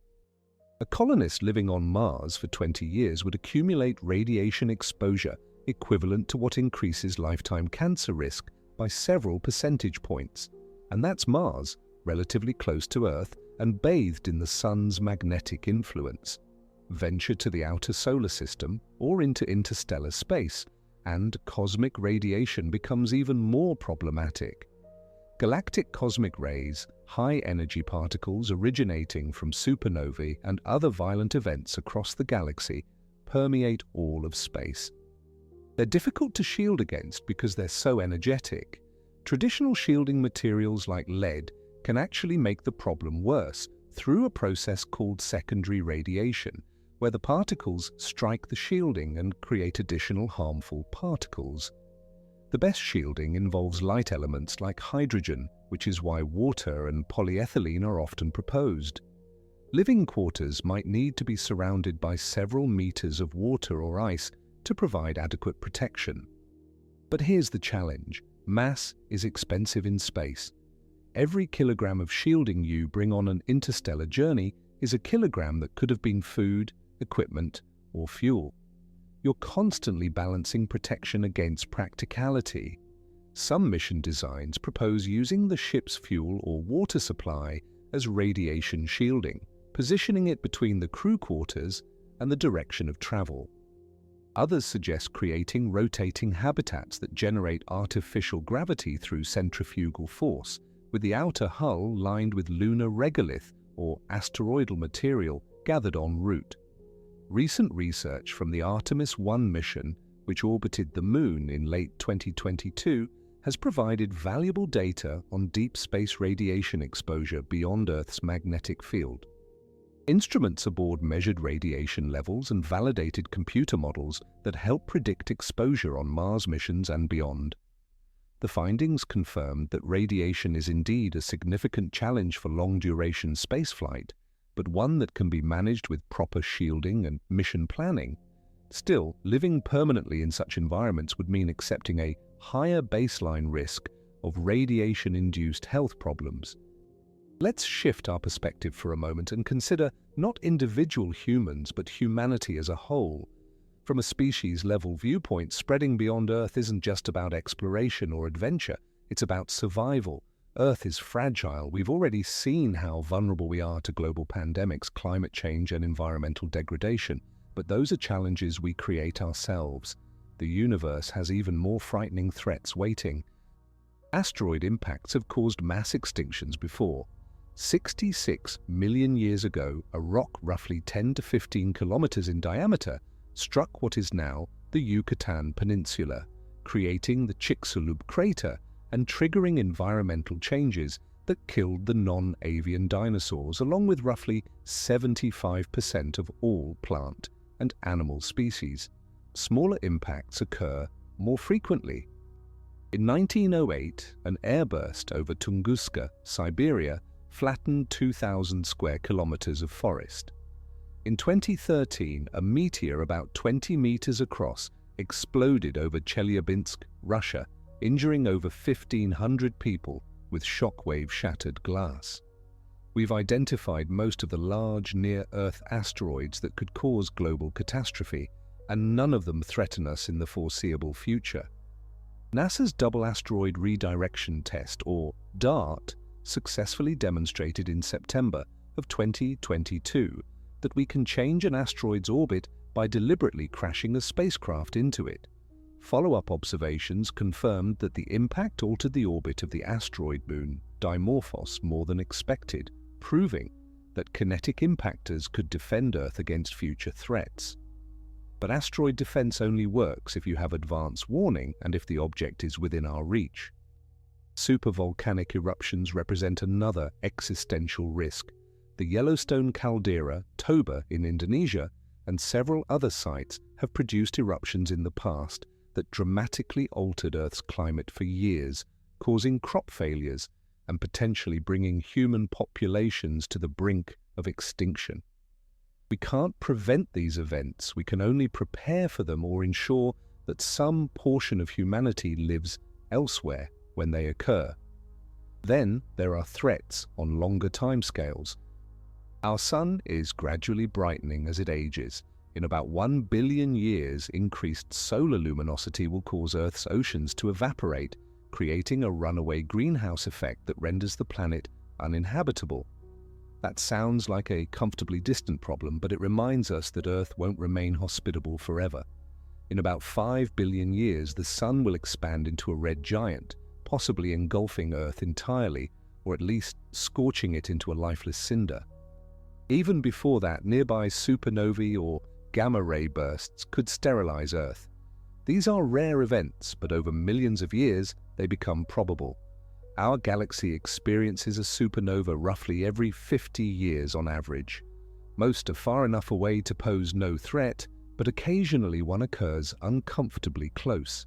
A colonist living on Mars for 20 years would accumulate radiation exposure equivalent to what increases lifetime cancer risk by several percentage points. And that's Mars, relatively close to Earth and bathed in the Sun's magnetic influence. Venture to the outer solar system or into interstellar space, and cosmic radiation becomes even more problematic. Galactic cosmic rays, high-energy particles originating from supernovae and other violent events across the galaxy, permeate all of space. They're difficult to shield against because they're so energetic. Traditional shielding materials like lead can actually make the problem worse through a process called secondary radiation, where the particles strike the shielding and create additional harmful particles. The best shielding involves light elements like hydrogen, which is why water and polyethylene are often proposed. Living quarters might need to be surrounded by several meters of water or ice to provide adequate protection. But here's the challenge. Mass is expensive in space. Every kilogram of shielding you bring on an interstellar journey is a kilogram that could have been food, equipment, or fuel. You're constantly balancing protection against practicality. Some mission designs propose using the ship's fuel or water supply as radiation shielding, positioning it between the crew quarters and the direction of travel. Others suggest creating rotating habitats that generate artificial gravity through centrifugal force, with the outer hull lined with lunar regolith or asteroidal material gathered en route. Recent research from the Artemis 1 mission, which orbited the Moon in late 2022, has provided valuable data on deep space radiation exposure beyond Earth's magnetic field. Instruments aboard measured radiation levels and validated computer models that help predict exposure on Mars missions and beyond. The findings confirmed that radiation is indeed a significant challenge for long-duration spaceflight, but one that can be managed with proper shielding and mission planning. Still, living permanently in such environments would mean accepting a higher baseline risk of radiation-induced health problems. Let's shift our perspective for a moment and consider not individual humans, but humanity as a whole. From a species-level viewpoint, spreading beyond Earth isn't just about exploration or adventure, it's about survival. Earth is fragile. We've already seen how vulnerable we are to global pandemics, climate change, and environmental degradation. But those are challenges we create ourselves. The universe has even more frightening threats waiting. Asteroid impacts have caused mass extinctions before. 66 million years ago, a rock roughly 10 to 15 kilometers in diameter struck what is now the Yucatan Peninsula, creating the Chicxulub crater and triggering environmental changes that killed the non-avian dinosaurs, along with roughly 75% of all plant and animal species. Smaller impacts occur more frequently. In 1908, an airburst over Tunguska, Siberia, flattened 2,000 square kilometers of forest. In 2013, a meteor about 20 meters across exploded over Chelyabinsk, Russia, injuring over 1,500 people with shockwave-shattered glass. We've identified most of the large near-Earth asteroids that could cause global catastrophe, and none of them threaten us in the foreseeable future. NASA's Double Asteroid Redirection Test, or DART, successfully demonstrated in September of 2022 that we can change an asteroid's orbit by deliberately crashing a spacecraft into it. Follow-up observations confirmed that the impact altered the orbit of the asteroid moon, Dimorphos, more than expected, proving that kinetic impactors could defend Earth against future threats. But asteroid defense only works if you have advance warning and if the object is within our reach. Supervolcanic eruptions represent another existential risk. The Yellowstone caldera, Toba in Indonesia, and several other sites have produced eruptions in the past that dramatically altered Earth's climate for years, causing crop failures and potentially bringing human populations to the brink of extinction. We can't prevent these events, we can only prepare for them or ensure that some portion of humanity lives elsewhere when they occur. Then there are threats on longer timescales. Our sun is gradually brightening as it ages. In about 1 billion years, increased solar luminosity will cause Earth's oceans to evaporate, creating a runaway greenhouse effect that renders the planet uninhabitable. That sounds like a comfortably distant problem, but it reminds us that Earth won't remain hospitable forever. In about 5 billion years, the sun will expand into a red giant, possibly engulfing Earth entirely, or at least scorching it into a lifeless cinder. Even before that, nearby supernovae or gamma-ray bursts could sterilize Earth. These are rare events, but over millions of years, they become probable. Our galaxy experiences a supernova roughly every 50 years on average. Most are far enough away to pose no threat, but occasionally one occurs uncomfortably close.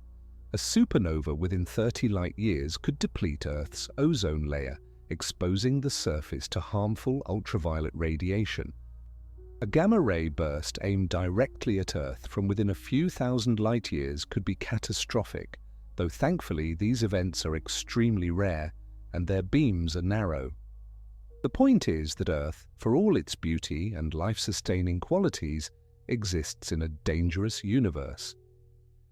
A supernova within 30 light years could deplete Earth's ozone layer, exposing the surface to harmful ultraviolet radiation. A gamma-ray burst aimed directly at Earth from within a few thousand light-years could be catastrophic, though thankfully these events are extremely rare and their beams are narrow. The point is that Earth, for all its beauty and life-sustaining qualities, exists in a dangerous universe.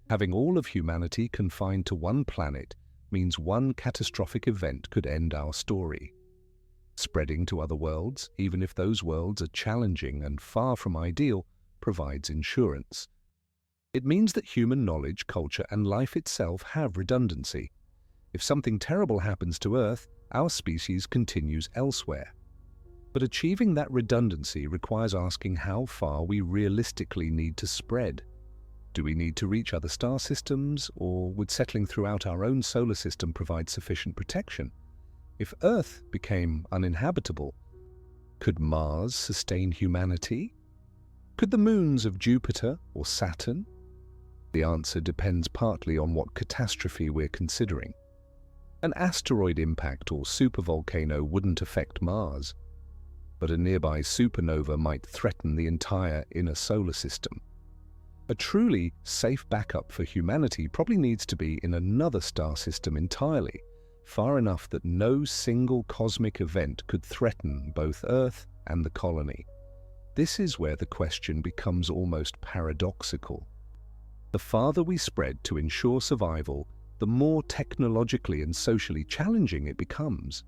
Having all of humanity confined to one planet means one catastrophic event could end our story. Spreading to other worlds, even if those worlds are challenging and far from ideal, provides insurance. It means that human knowledge, culture, and life itself have redundancy. If something terrible happens to Earth, our species continues elsewhere. But achieving that redundancy requires asking how far we realistically need to spread. Do we need to reach other star systems, or would settling throughout our own solar system provide sufficient protection? If Earth became uninhabitable, could Mars sustain humanity? Could the moons of Jupiter or Saturn? The answer depends partly on what catastrophe we're considering. An asteroid impact or supervolcano wouldn't affect Mars, but a nearby supernova might threaten the entire inner solar system. A truly safe backup for humanity probably needs to be in another star system entirely, far enough that no single cosmic event could threaten both Earth and the colony. This is where the question becomes almost paradoxical. The farther we spread to ensure survival, the more technologically and socially challenging it becomes.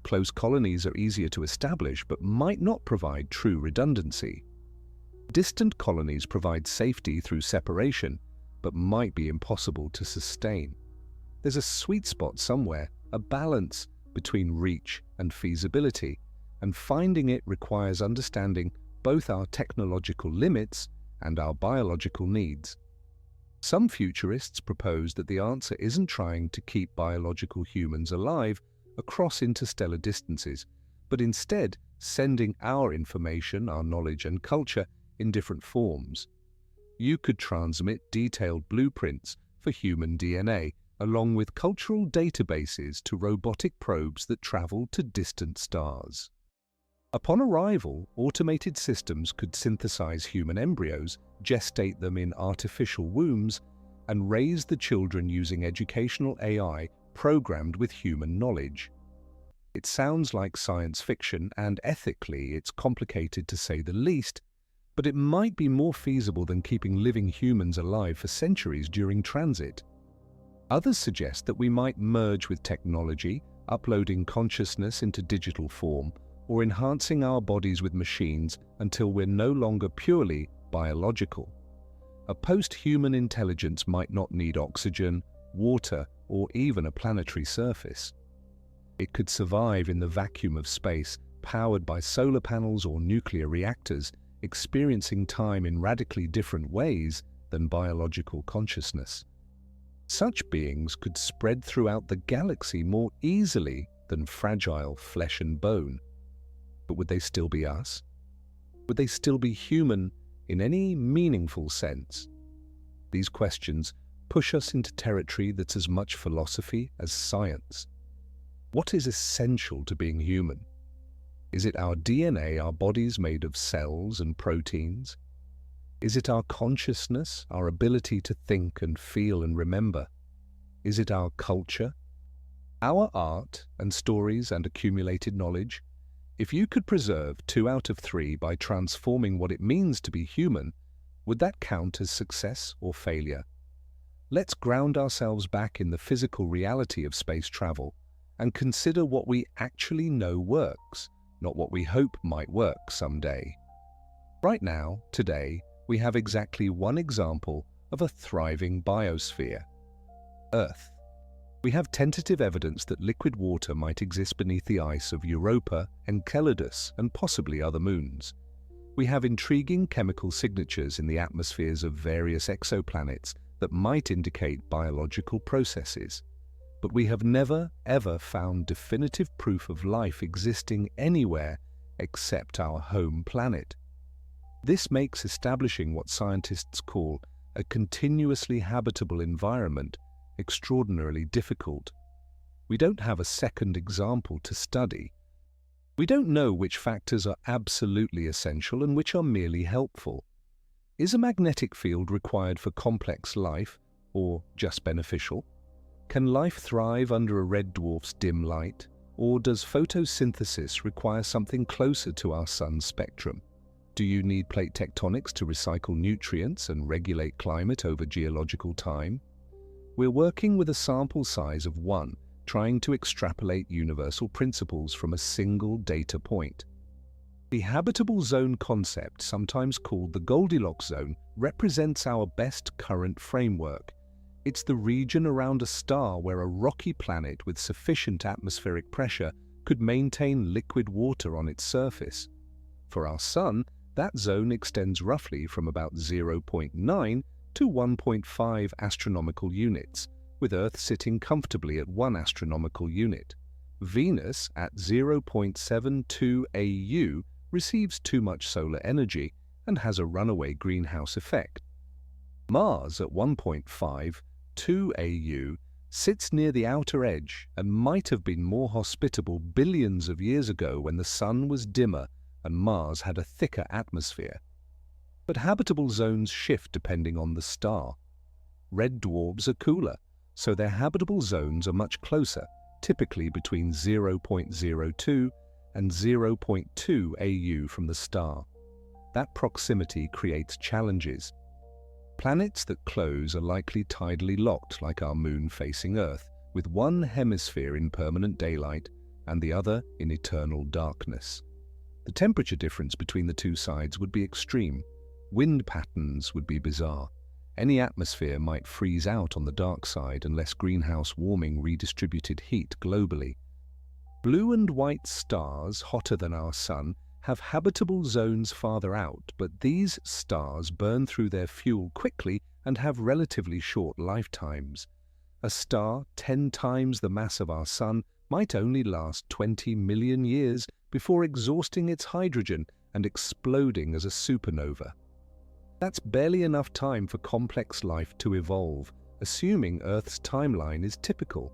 Close colonies are easier to establish but might not provide true redundancy. Distant colonies provide safety through separation, but might be impossible to sustain. There's a sweet spot somewhere, a balance between reach and feasibility, and finding it requires understanding both our technological limits and our biological needs. Some futurists propose that the answer isn't trying to keep biological humans alive across interstellar distances, but instead sending our information, our knowledge and culture in different forms. You could transmit detailed blueprints for human DNA, along with cultural databases to robotic probes that travel to distant stars. Upon arrival, automated systems could synthesize human embryos, gestate them in artificial wombs, and raise the children using educational AI programmed with human knowledge. It sounds like science fiction, and ethically it's complicated to say the least, but it might be more feasible than keeping living humans alive for centuries during transit. Others suggest that we might merge with technology, uploading consciousness into digital form, or enhancing our bodies with machines until we're no longer purely biological. A post-human intelligence might not need oxygen, water, or even a planetary surface. It could survive in the vacuum of space, powered by solar panels or nuclear reactors, experiencing time in radically different ways than biological consciousness. Such beings could spread throughout the galaxy more easily than fragile flesh and bone. But would they still be us? Would they still be human in any meaningful sense? These questions push us into territory that's as much philosophy as science. What is essential to being human? Is it our DNA, our bodies made of cells and proteins? Is it our consciousness, our ability to think and feel and remember? Is it our culture, our art and stories and accumulated knowledge? If you could preserve 2 out of 3 by transforming what it means to be human, would that count as success or failure? Let's ground ourselves back in the physical reality of space travel and consider what we actually know works, not what we hope might work someday. Right now, today, we have exactly one example of a thriving biosphere: Earth. We have tentative evidence that liquid water might exist beneath the ice of Europa, Enceladus, and possibly other moons. We have intriguing chemical signatures in the atmospheres of various exoplanets that might indicate biological processes. But we have never, ever found definitive proof of life existing anywhere except our home planet. This makes establishing what scientists call a continuously habitable environment extraordinarily difficult. We don't have a second example to study. We don't know which factors are absolutely essential and which are merely helpful. Is a magnetic field required for complex life, or just beneficial? Can life thrive under a red dwarf's dim light, or does photosynthesis require something closer to our sun's spectrum? Do you need plate tectonics to recycle nutrients and regulate climate over geological time? We're working with a sample size of 1, trying to extrapolate universal principles from a single data point. The habitable zone concept, sometimes called the Goldilocks zone, represents our best current framework. It's the region around a star where a rocky planet with sufficient atmospheric pressure could maintain liquid water on its surface. For our Sun, that zone extends roughly from about 0.9 to 1.5 astronomical units, with Earth sitting comfortably at 1 astronomical unit. Venus, at 0.72 AU, receives too much solar energy and has a runaway greenhouse effect. Mars, at 1.52 AU, sits near the outer edge and might have been more hospitable billions of years ago when the Sun was dimmer and Mars had a thicker atmosphere. But habitable zones shift depending on the star. Red dwarfs are cooler, so their habitable zones are much closer, typically between 0.02 and 0.2 AU from the star. That proximity creates challenges. Planets that close are likely tidally locked like our Moon facing Earth, with one hemisphere in permanent daylight and the other in eternal darkness. The temperature difference between the two sides would be extreme. Wind patterns would be bizarre. Any atmosphere might freeze out on the dark side unless greenhouse warming redistributed heat globally. Blue and white stars, hotter than our Sun, have habitable zones farther out, but these stars burn through their fuel quickly and have relatively short lifetimes. A star 10 times the mass of our Sun might only last 20 million years before exhausting its hydrogen and exploding as a supernova. That's barely enough time for complex life to evolve, assuming Earth's timeline is typical.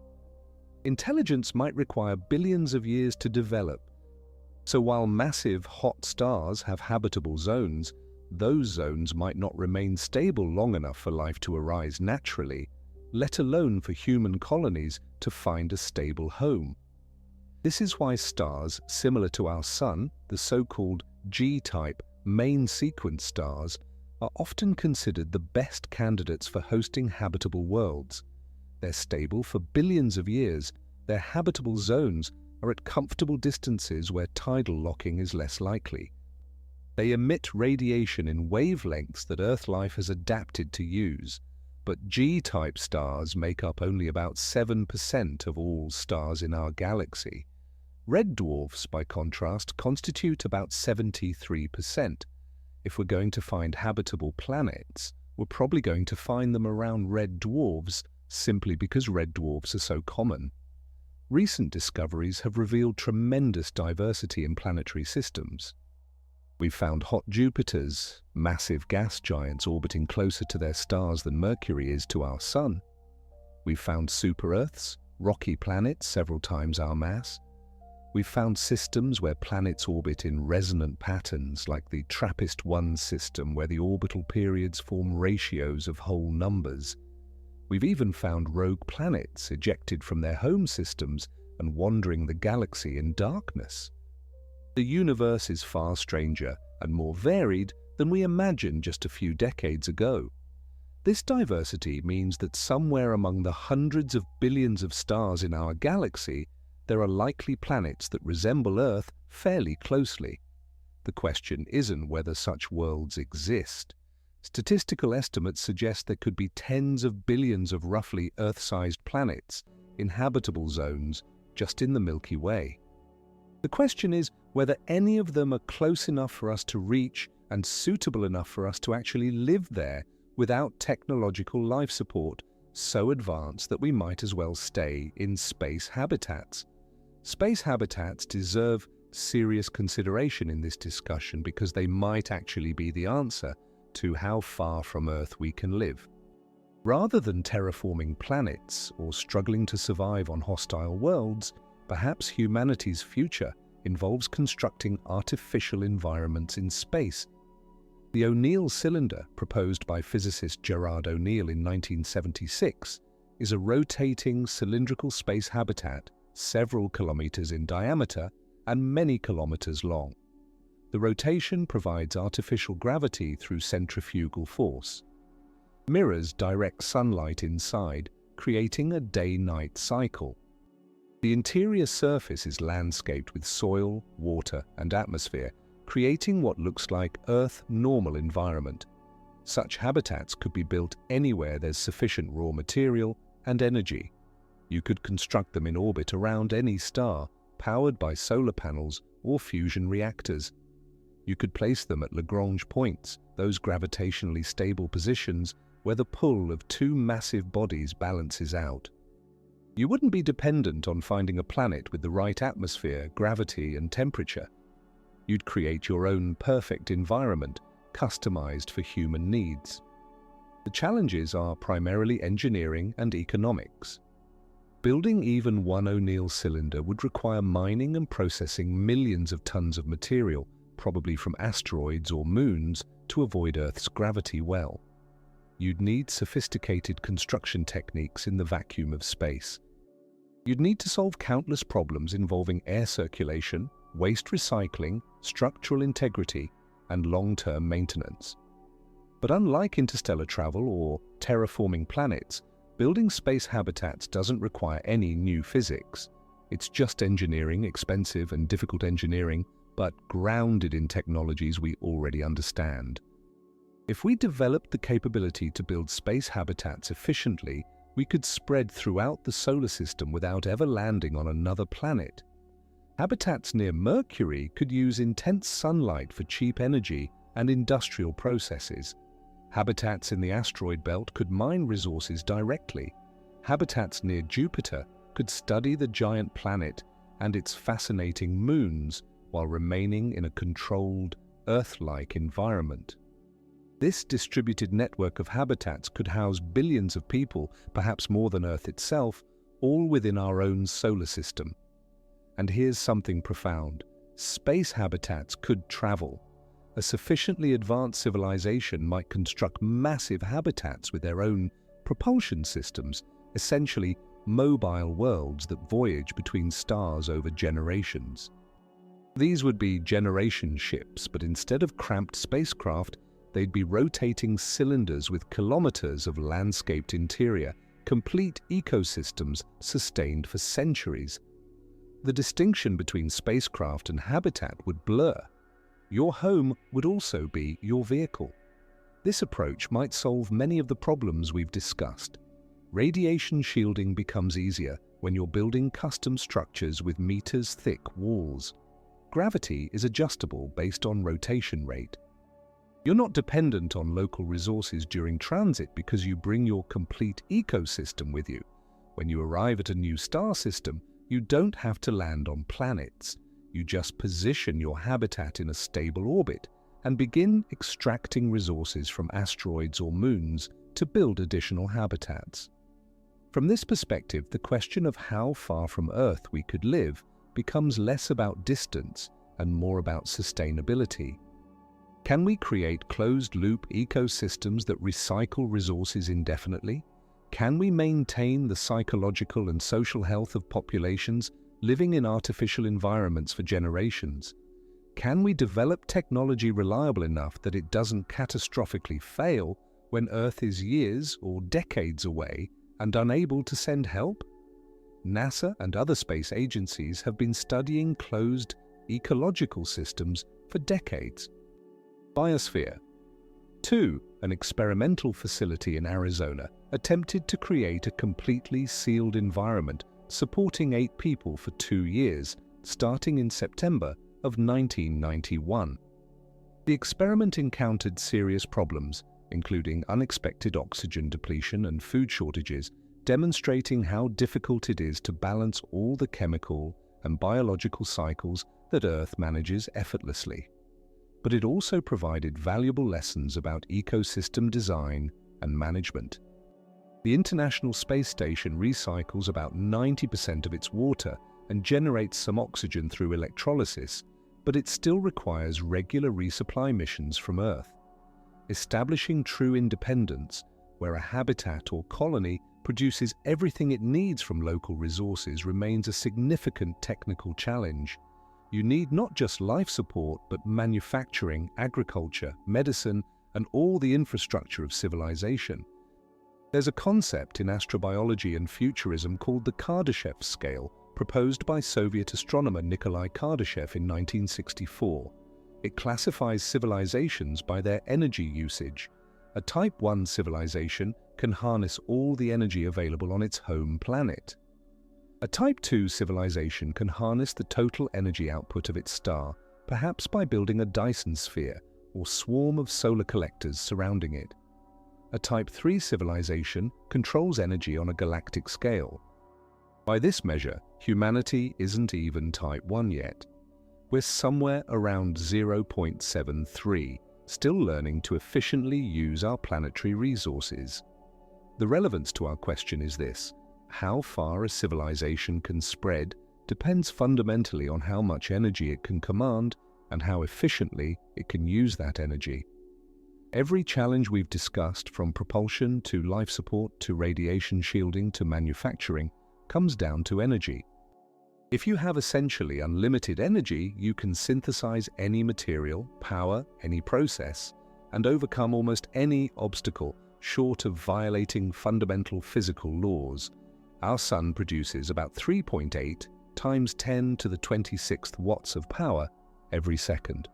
Intelligence might require billions of years to develop. So while massive hot stars have habitable zones, those zones might not remain stable long enough for life to arise naturally, let alone for human colonies to find a stable home. This is why stars similar to our Sun, the so-called G-type main sequence stars, are often considered the best candidates for hosting habitable worlds. They're stable for billions of years. Their habitable zones are at comfortable distances where tidal locking is less likely. They emit radiation in wavelengths that Earth life has adapted to use, but G-type stars make up only about 7% of all stars in our galaxy. Red dwarfs, by contrast, constitute about 73%. If we're going to find habitable planets, we're probably going to find them around red dwarfs simply because red dwarfs are so common. Recent discoveries have revealed tremendous diversity in planetary systems. We've found hot Jupiters, massive gas giants orbiting closer to their stars than Mercury is to our Sun. We've found super-Earths, rocky planets several times our mass. We've found systems where planets orbit in resonant patterns, like the TRAPPIST-1 system, where the orbital periods form ratios of whole numbers. We've even found rogue planets ejected from their home systems and wandering the galaxy in darkness. The universe is far stranger and more varied than we imagined just a few decades ago. This diversity means that somewhere among the hundreds of billions of stars in our galaxy, there are likely planets that resemble Earth fairly closely. The question isn't whether such worlds exist. Statistical estimates suggest there could be tens of billions of roughly Earth-sized planets in habitable zones just in the Milky Way. The question is whether any of them are close enough for us to reach and suitable enough for us to actually live there without technological life support so advanced that we might as well stay in space habitats. Space habitats deserve serious consideration in this discussion because they might actually be the answer to how far from Earth we can live. Rather than terraforming planets or struggling to survive on hostile worlds, perhaps humanity's future involves constructing artificial environments in space. The O'Neill cylinder, proposed by physicist Gerard O'Neill in 1976, is a rotating cylindrical space habitat several kilometers in diameter and many kilometers long. The rotation provides artificial gravity through centrifugal force. Mirrors direct sunlight inside, creating a day-night cycle. The interior surface is landscaped with soil, water, and atmosphere, creating what looks like Earth's normal environment. Such habitats could be built anywhere there's sufficient raw material and energy. You could construct them in orbit around any star, powered by solar panels or fusion reactors. You could place them at Lagrange points, those gravitationally stable positions where the pull of two massive bodies balances out. You wouldn't be dependent on finding a planet with the right atmosphere, gravity, and temperature. You'd create your own perfect environment, customized for human needs. The challenges are primarily engineering and economics. Building even one O'Neill cylinder would require mining and processing millions of tons of material, probably from asteroids or moons, to avoid Earth's gravity well. You'd need sophisticated construction techniques in the vacuum of space. You'd need to solve countless problems involving air circulation, waste recycling, structural integrity, and long-term maintenance. But unlike interstellar travel or terraforming planets, building space habitats doesn't require any new physics. It's just engineering, expensive and difficult engineering, but grounded in technologies we already understand. If we developed the capability to build space habitats efficiently, we could spread throughout the solar system without ever landing on another planet. Habitats near Mercury could use intense sunlight for cheap energy and industrial processes. Habitats in the asteroid belt could mine resources directly. Habitats near Jupiter could study the giant planet and its fascinating moons while remaining in a controlled, Earth-like environment. This distributed network of habitats could house billions of people, perhaps more than Earth itself, all within our own solar system. And here's something profound. Space habitats could travel. A sufficiently advanced civilization might construct massive habitats with their own propulsion systems, essentially mobile worlds that voyage between stars over generations. These would be generation ships, but instead of cramped spacecraft, they'd be rotating cylinders with kilometers of landscaped interior, complete ecosystems sustained for centuries. The distinction between spacecraft and habitat would blur. Your home would also be your vehicle. This approach might solve many of the problems we've discussed. Radiation shielding becomes easier when you're building custom structures with meters-thick walls. Gravity is adjustable based on rotation rate. You're not dependent on local resources during transit because you bring your complete ecosystem with you. When you arrive at a new star system, you don't have to land on planets. You just position your habitat in a stable orbit and begin extracting resources from asteroids or moons to build additional habitats. From this perspective, the question of how far from Earth we could live becomes less about distance and more about sustainability. Can we create closed-loop ecosystems that recycle resources indefinitely? Can we maintain the psychological and social health of populations living in artificial environments for generations? Can we develop technology reliable enough that it doesn't catastrophically fail when Earth is years or decades away and unable to send help? NASA and other space agencies have been studying closed ecological systems for decades. Biosphere 2. An experimental facility in Arizona attempted to create a completely sealed environment supporting 8 people for 2 years, starting in September of 1991. The experiment encountered serious problems, including unexpected oxygen depletion and food shortages, demonstrating how difficult it is to balance all the chemical and biological cycles that Earth manages effortlessly. But it also provided valuable lessons about ecosystem design and management. The International Space Station recycles about 90% of its water and generates some oxygen through electrolysis, but it still requires regular resupply missions from Earth. Establishing true independence, where a habitat or colony produces everything it needs from local resources, remains a significant technical challenge. You need not just life support, but manufacturing, agriculture, medicine, and all the infrastructure of civilization. There's a concept in astrobiology and futurism called the Kardashev scale, proposed by Soviet astronomer Nikolai Kardashev in 1964. It classifies civilizations by their energy usage. A Type 1 civilization can harness all the energy available on its home planet. A Type 2 civilization can harness the total energy output of its star, perhaps by building a Dyson sphere or swarm of solar collectors surrounding it. A Type 3 civilization controls energy on a galactic scale. By this measure, humanity isn't even Type 1 yet. We're somewhere around 0.73, still learning to efficiently use our planetary resources. The relevance to our question is this: how far a civilization can spread depends fundamentally on how much energy it can command and how efficiently it can use that energy. Every challenge we've discussed, from propulsion to life support to radiation shielding to manufacturing, comes down to energy. If you have essentially unlimited energy, you can synthesize any material, power any process, and overcome almost any obstacle short of violating fundamental physical laws. Our sun produces about 3.8 times 10 to the 26th watts of power every second.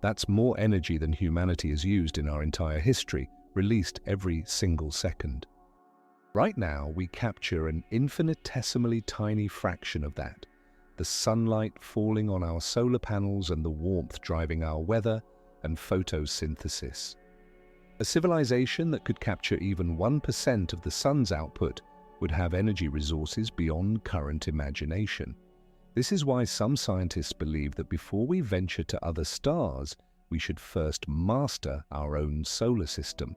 That's more energy than humanity has used in our entire history, released every single second. Right now, we capture an infinitesimally tiny fraction of that, the sunlight falling on our solar panels and the warmth driving our weather and photosynthesis. A civilization that could capture even 1% of the sun's output would have energy resources beyond current imagination. This is why some scientists believe that before we venture to other stars, we should first master our own solar system,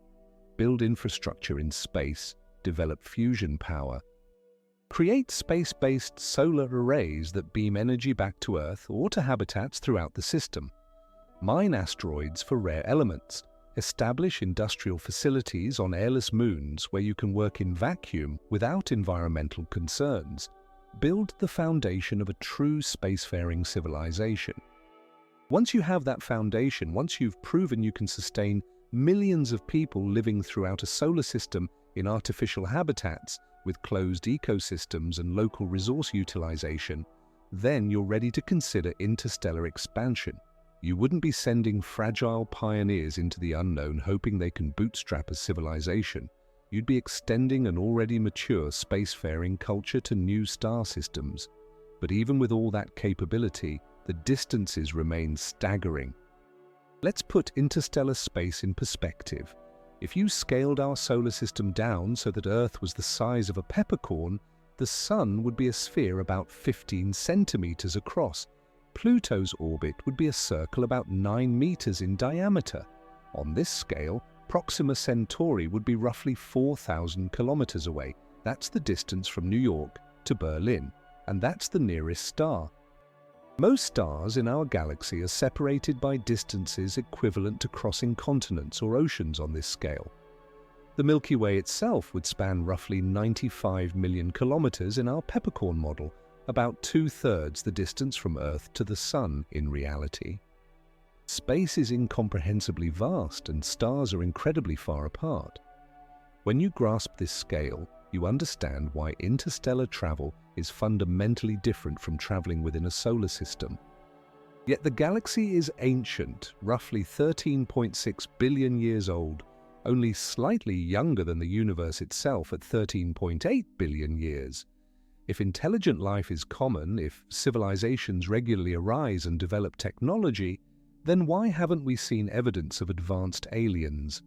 build infrastructure in space, develop fusion power, create space-based solar arrays that beam energy back to Earth or to habitats throughout the system, mine asteroids for rare elements, establish industrial facilities on airless moons where you can work in vacuum without environmental concerns, build the foundation of a true spacefaring civilization. Once you have that foundation, once you've proven you can sustain millions of people living throughout a solar system in artificial habitats with closed ecosystems and local resource utilization, then you're ready to consider interstellar expansion. You wouldn't be sending fragile pioneers into the unknown hoping they can bootstrap a civilization. You'd be extending an already mature spacefaring culture to new star systems. But even with all that capability, the distances remain staggering. Let's put interstellar space in perspective. If you scaled our solar system down so that Earth was the size of a peppercorn, the Sun would be a sphere about 15 centimeters across. Pluto's orbit would be a circle about 9 meters in diameter. On this scale, Proxima Centauri would be roughly 4,000 kilometers away. That's the distance from New York to Berlin, and that's the nearest star. Most stars in our galaxy are separated by distances equivalent to crossing continents or oceans on this scale. The Milky Way itself would span roughly 95 million kilometers in our peppercorn model, about 2/3 the distance from Earth to the Sun in reality. Space is incomprehensibly vast and stars are incredibly far apart. When you grasp this scale, you understand why interstellar travel is fundamentally different from traveling within a solar system. Yet the galaxy is ancient, roughly 13.6 billion years old, only slightly younger than the universe itself at 13.8 billion years. If intelligent life is common, if civilizations regularly arise and develop technology, then why haven't we seen evidence of advanced aliens?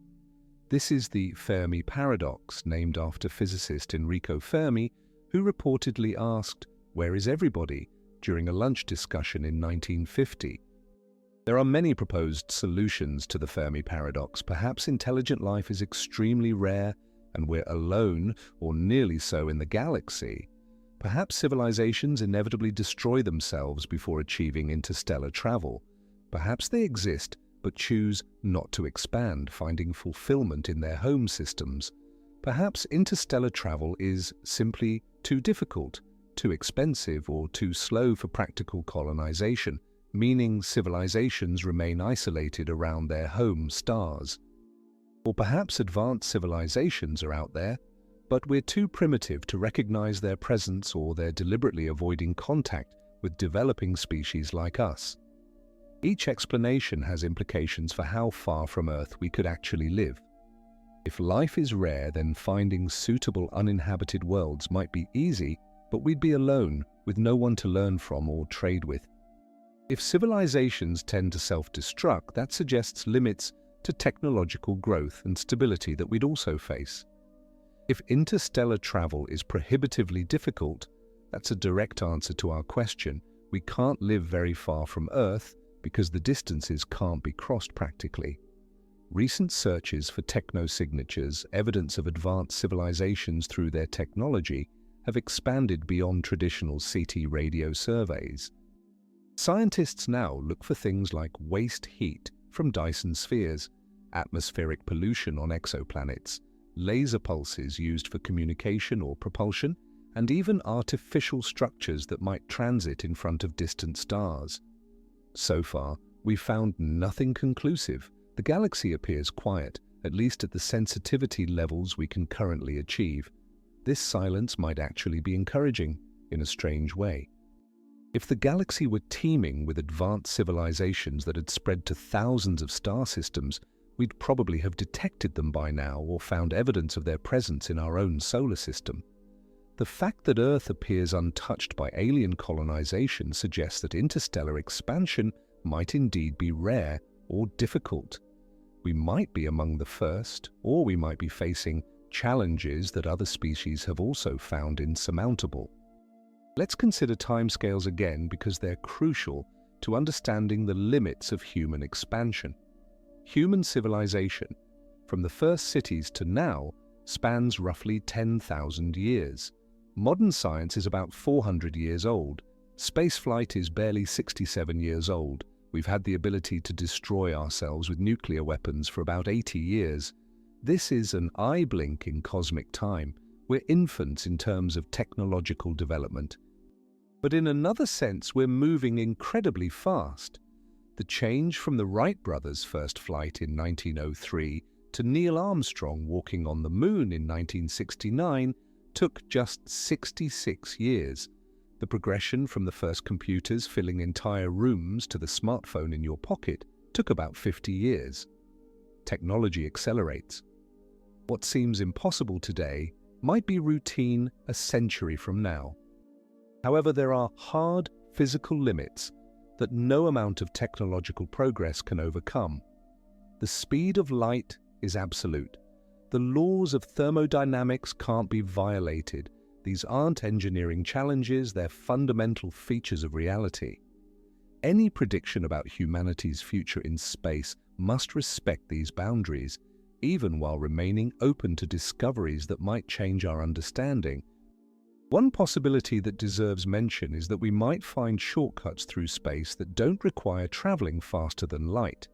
This is the Fermi paradox, named after physicist Enrico Fermi, who reportedly asked, "Where is everybody?" during a lunch discussion in 1950. There are many proposed solutions to the Fermi paradox. Perhaps intelligent life is extremely rare and we're alone, or nearly so, in the galaxy. Perhaps civilizations inevitably destroy themselves before achieving interstellar travel. Perhaps they exist but choose not to expand, finding fulfillment in their home systems. Perhaps interstellar travel is simply too difficult, too expensive, or too slow for practical colonization, meaning civilizations remain isolated around their home stars. Or perhaps advanced civilizations are out there, but we're too primitive to recognize their presence, or they're deliberately avoiding contact with developing species like us. Each explanation has implications for how far from Earth we could actually live. If life is rare, then finding suitable uninhabited worlds might be easy, but we'd be alone, with no one to learn from or trade with. If civilizations tend to self-destruct, that suggests limits to technological growth and stability that we'd also face. If interstellar travel is prohibitively difficult, that's a direct answer to our question. We can't live very far from Earth because the distances can't be crossed practically. Recent searches for technosignatures, evidence of advanced civilizations through their technology, have expanded beyond traditional CT radio surveys. Scientists now look for things like waste heat from Dyson spheres, atmospheric pollution on exoplanets, laser pulses used for communication or propulsion, and even artificial structures that might transit in front of distant stars. So far, we've found nothing conclusive. The galaxy appears quiet, at least at the sensitivity levels we can currently achieve. This silence might actually be encouraging, in a strange way. If the galaxy were teeming with advanced civilizations that had spread to thousands of star systems, we'd probably have detected them by now or found evidence of their presence in our own solar system. The fact that Earth appears untouched by alien colonization suggests that interstellar expansion might indeed be rare or difficult. We might be among the first, or we might be facing challenges that other species have also found insurmountable. Let's consider timescales again, because they're crucial to understanding the limits of human expansion. Human civilization, from the first cities to now, spans roughly 10,000 years. Modern science is about 400 years old. Spaceflight is barely 67 years old. We've had the ability to destroy ourselves with nuclear weapons for about 80 years. This is an eye blink in cosmic time. We're infants in terms of technological development. But in another sense, we're moving incredibly fast. The change from the Wright brothers' first flight in 1903 to Neil Armstrong walking on the moon in 1969 took just 66 years. The progression from the first computers filling entire rooms to the smartphone in your pocket took about 50 years. Technology accelerates. What seems impossible today might be routine a century from now. However, there are hard physical limits that no amount of technological progress can overcome. The speed of light is absolute. The laws of thermodynamics can't be violated. These aren't engineering challenges, they're fundamental features of reality. Any prediction about humanity's future in space must respect these boundaries, even while remaining open to discoveries that might change our understanding. One possibility that deserves mention is that we might find shortcuts through space that don't require traveling faster than light.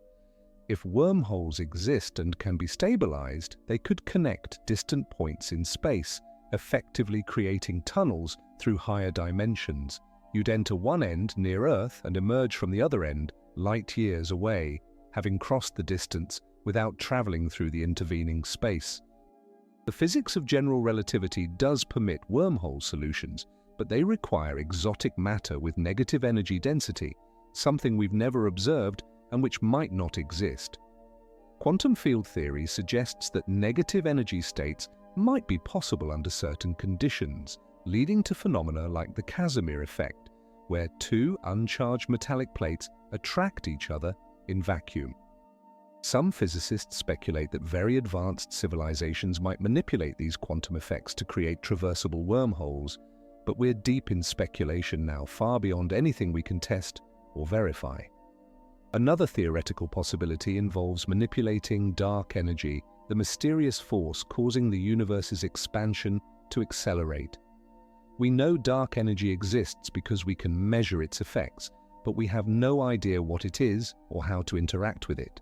If wormholes exist and can be stabilized, they could connect distant points in space, effectively creating tunnels through higher dimensions. You'd enter one end near Earth and emerge from the other end, light years away, having crossed the distance without traveling through the intervening space. The physics of general relativity does permit wormhole solutions, but they require exotic matter with negative energy density, something we've never observed and which might not exist. Quantum field theory suggests that negative energy states might be possible under certain conditions, leading to phenomena like the Casimir effect, where two uncharged metallic plates attract each other in vacuum. Some physicists speculate that very advanced civilizations might manipulate these quantum effects to create traversable wormholes, but we're deep in speculation now, far beyond anything we can test or verify. Another theoretical possibility involves manipulating dark energy, the mysterious force causing the universe's expansion to accelerate. We know dark energy exists because we can measure its effects, but we have no idea what it is or how to interact with it.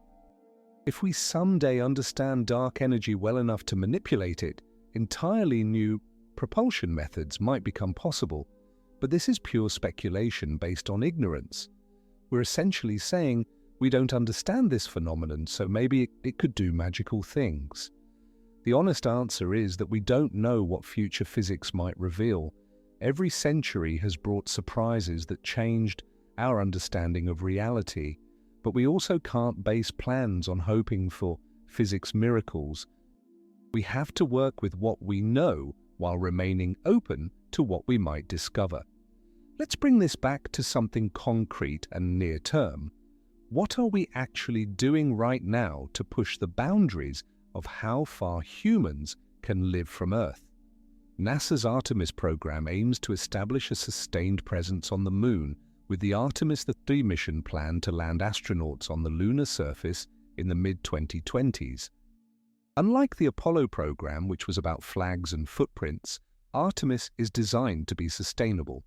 If we someday understand dark energy well enough to manipulate it, entirely new propulsion methods might become possible, but this is pure speculation based on ignorance. We're essentially saying We don't understand this phenomenon, so maybe it could do magical things. The honest answer is that we don't know what future physics might reveal. Every century has brought surprises that changed our understanding of reality, but we also can't base plans on hoping for physics miracles. We have to work with what we know while remaining open to what we might discover. Let's bring this back to something concrete and near-term. What are we actually doing right now to push the boundaries of how far humans can live from Earth? NASA's Artemis program aims to establish a sustained presence on the Moon, with the Artemis 3 mission planned to land astronauts on the lunar surface in the mid-2020s. Unlike the Apollo program, which was about flags and footprints, Artemis is designed to be sustainable.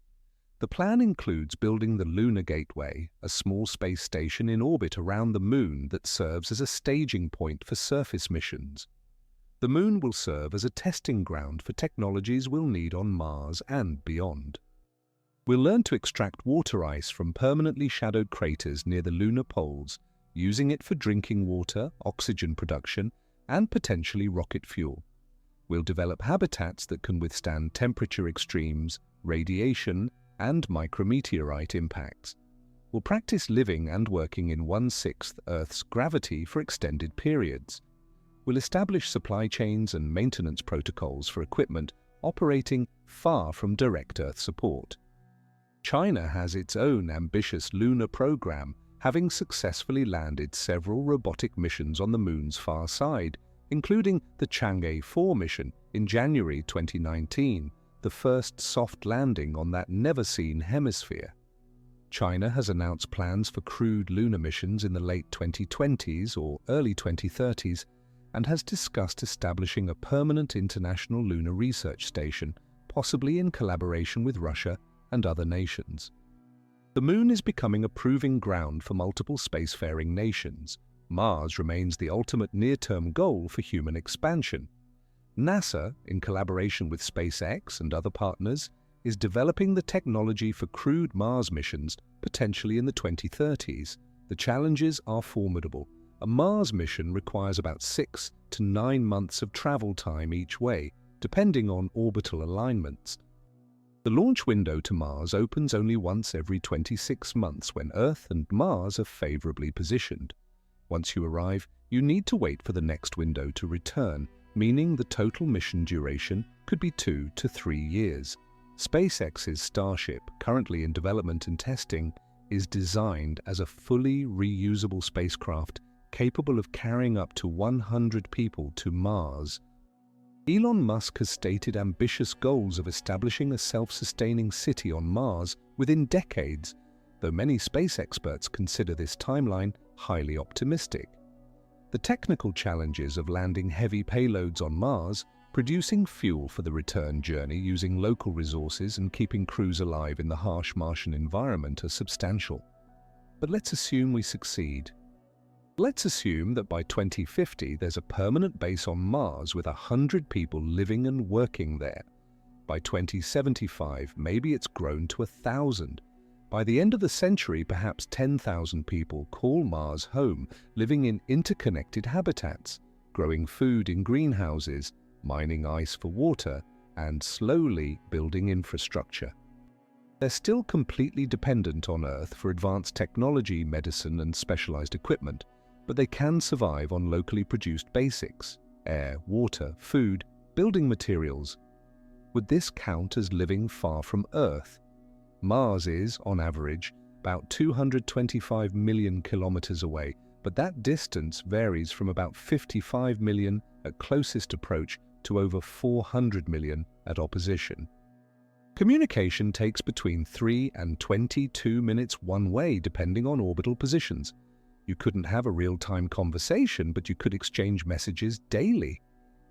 The plan includes building the Lunar Gateway, a small space station in orbit around the Moon that serves as a staging point for surface missions. The Moon will serve as a testing ground for technologies we'll need on Mars and beyond. We'll learn to extract water ice from permanently shadowed craters near the lunar poles, using it for drinking water, oxygen production, and potentially rocket fuel. We'll develop habitats that can withstand temperature extremes, radiation, and micrometeorite impacts. We'll practice living and working in 1/6 Earth's gravity for extended periods. We'll establish supply chains and maintenance protocols for equipment operating far from direct Earth support. China has its own ambitious lunar program, having successfully landed several robotic missions on the Moon's far side, including the Chang'e 4 mission in January 2019, the first soft landing on that never-seen hemisphere. China has announced plans for crewed lunar missions in the late 2020s or early 2030s and has discussed establishing a permanent international lunar research station, possibly in collaboration with Russia and other nations. The Moon is becoming a proving ground for multiple spacefaring nations. Mars remains the ultimate near-term goal for human expansion. NASA, in collaboration with SpaceX and other partners, is developing the technology for crewed Mars missions, potentially in the 2030s. The challenges are formidable. A Mars mission requires about 6 to 9 months of travel time each way, depending on orbital alignments. The launch window to Mars opens only once every 26 months when Earth and Mars are favorably positioned. Once you arrive, you need to wait for the next window to return, meaning the total mission duration could be 2 to 3 years. SpaceX's Starship, currently in development and testing, is designed as a fully reusable spacecraft capable of carrying up to 100 people to Mars. Elon Musk has stated ambitious goals of establishing a self-sustaining city on Mars within decades, though many space experts consider this timeline highly optimistic. The technical challenges of landing heavy payloads on Mars, producing fuel for the return journey using local resources and keeping crews alive in the harsh Martian environment are substantial. But let's assume we succeed. Let's assume that by 2050 there's a permanent base on Mars with 100 people living and working there. By 2075, maybe it's grown to 1,000. By the end of the century, perhaps 10,000 people call Mars home, living in interconnected habitats, growing food in greenhouses, mining ice for water, and slowly building infrastructure. They're still completely dependent on Earth for advanced technology, medicine, and specialized equipment, but they can survive on locally produced basics: air, water, food, building materials. Would this count as living far from Earth? Mars is, on average, about 225 million kilometers away, but that distance varies from about 55 million at closest approach to over 400 million at opposition. Communication takes between 3 and 22 minutes one way, depending on orbital positions. You couldn't have a real-time conversation, but you could exchange messages daily.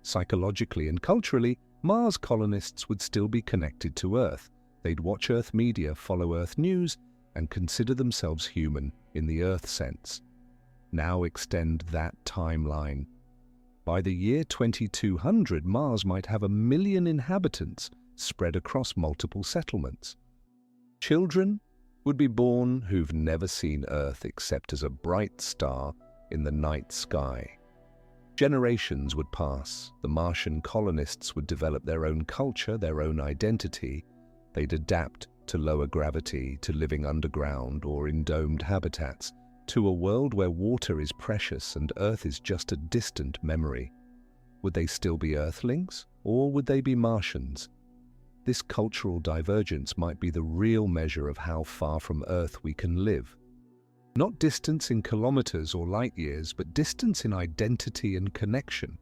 Psychologically and culturally, Mars colonists would still be connected to Earth. They'd watch Earth media, follow Earth news, and consider themselves human in the Earth sense. Now extend that timeline. By the year 2200, Mars might have 1 million inhabitants spread across multiple settlements. Children, would be born who've never seen Earth except as a bright star in the night sky. Generations would pass. The Martian colonists would develop their own culture, their own identity. They'd adapt to lower gravity, to living underground or in domed habitats, to a world where water is precious and Earth is just a distant memory. Would they still be Earthlings, or would they be Martians? This cultural divergence might be the real measure of how far from Earth we can live. Not distance in kilometers or light years, but distance in identity and connection.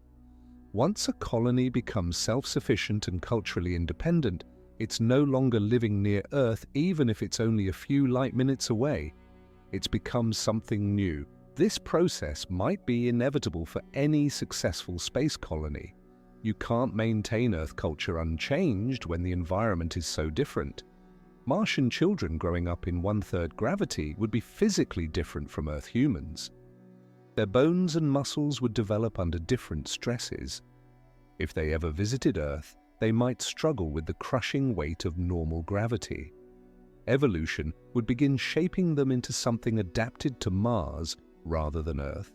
Once a colony becomes self-sufficient and culturally independent, it's no longer living near Earth, even if it's only a few light minutes away. It's become something new. This process might be inevitable for any successful space colony. You can't maintain Earth culture unchanged when the environment is so different. Martian children growing up in one-third gravity would be physically different from Earth humans. Their bones and muscles would develop under different stresses. If they ever visited Earth, they might struggle with the crushing weight of normal gravity. Evolution would begin shaping them into something adapted to Mars rather than Earth.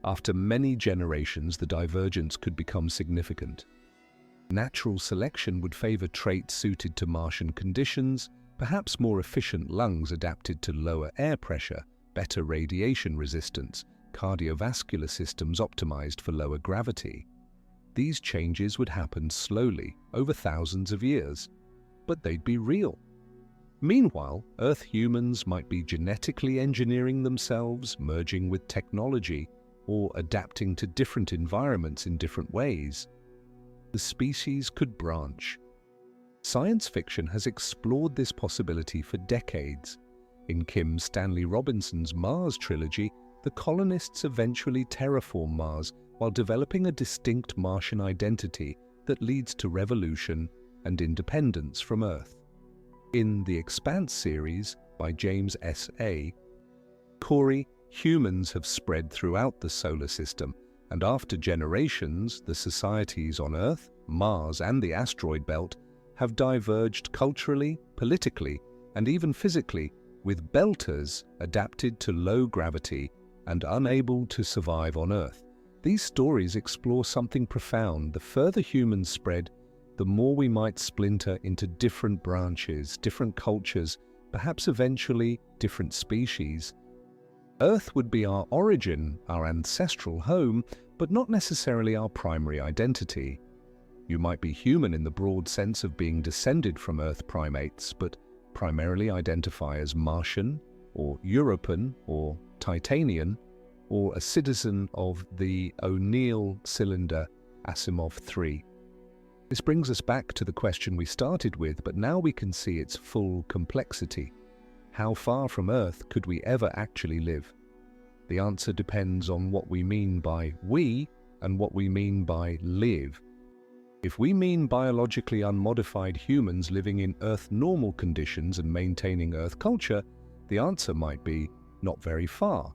After many generations, the divergence could become significant. Natural selection would favor traits suited to Martian conditions, perhaps more efficient lungs adapted to lower air pressure, better radiation resistance, cardiovascular systems optimized for lower gravity. These changes would happen slowly, over thousands of years, but they'd be real. Meanwhile, Earth humans might be genetically engineering themselves, merging with technology, or adapting to different environments in different ways. The species could branch. Science fiction has explored this possibility for decades. In Kim Stanley Robinson's Mars trilogy, the colonists eventually terraform Mars while developing a distinct Martian identity that leads to revolution and independence from Earth. In The Expanse series by James S. A. Corey, humans have spread throughout the solar system, and after generations, the societies on Earth, Mars, and the asteroid belt have diverged culturally, politically, and even physically, with belters adapted to low gravity and unable to survive on Earth. These stories explore something profound. The further humans spread, the more we might splinter into different branches, different cultures, perhaps eventually different species. Earth would be our origin, our ancestral home, but not necessarily our primary identity. You might be human in the broad sense of being descended from Earth primates, but primarily identify as Martian, or European, or Titanian, or a citizen of the O'Neill cylinder Asimov 3. This brings us back to the question we started with, but now we can see its full complexity. How far from Earth could we ever actually live? The answer depends on what we mean by we and what we mean by live. If we mean biologically unmodified humans living in Earth-normal conditions and maintaining Earth culture, the answer might be not very far.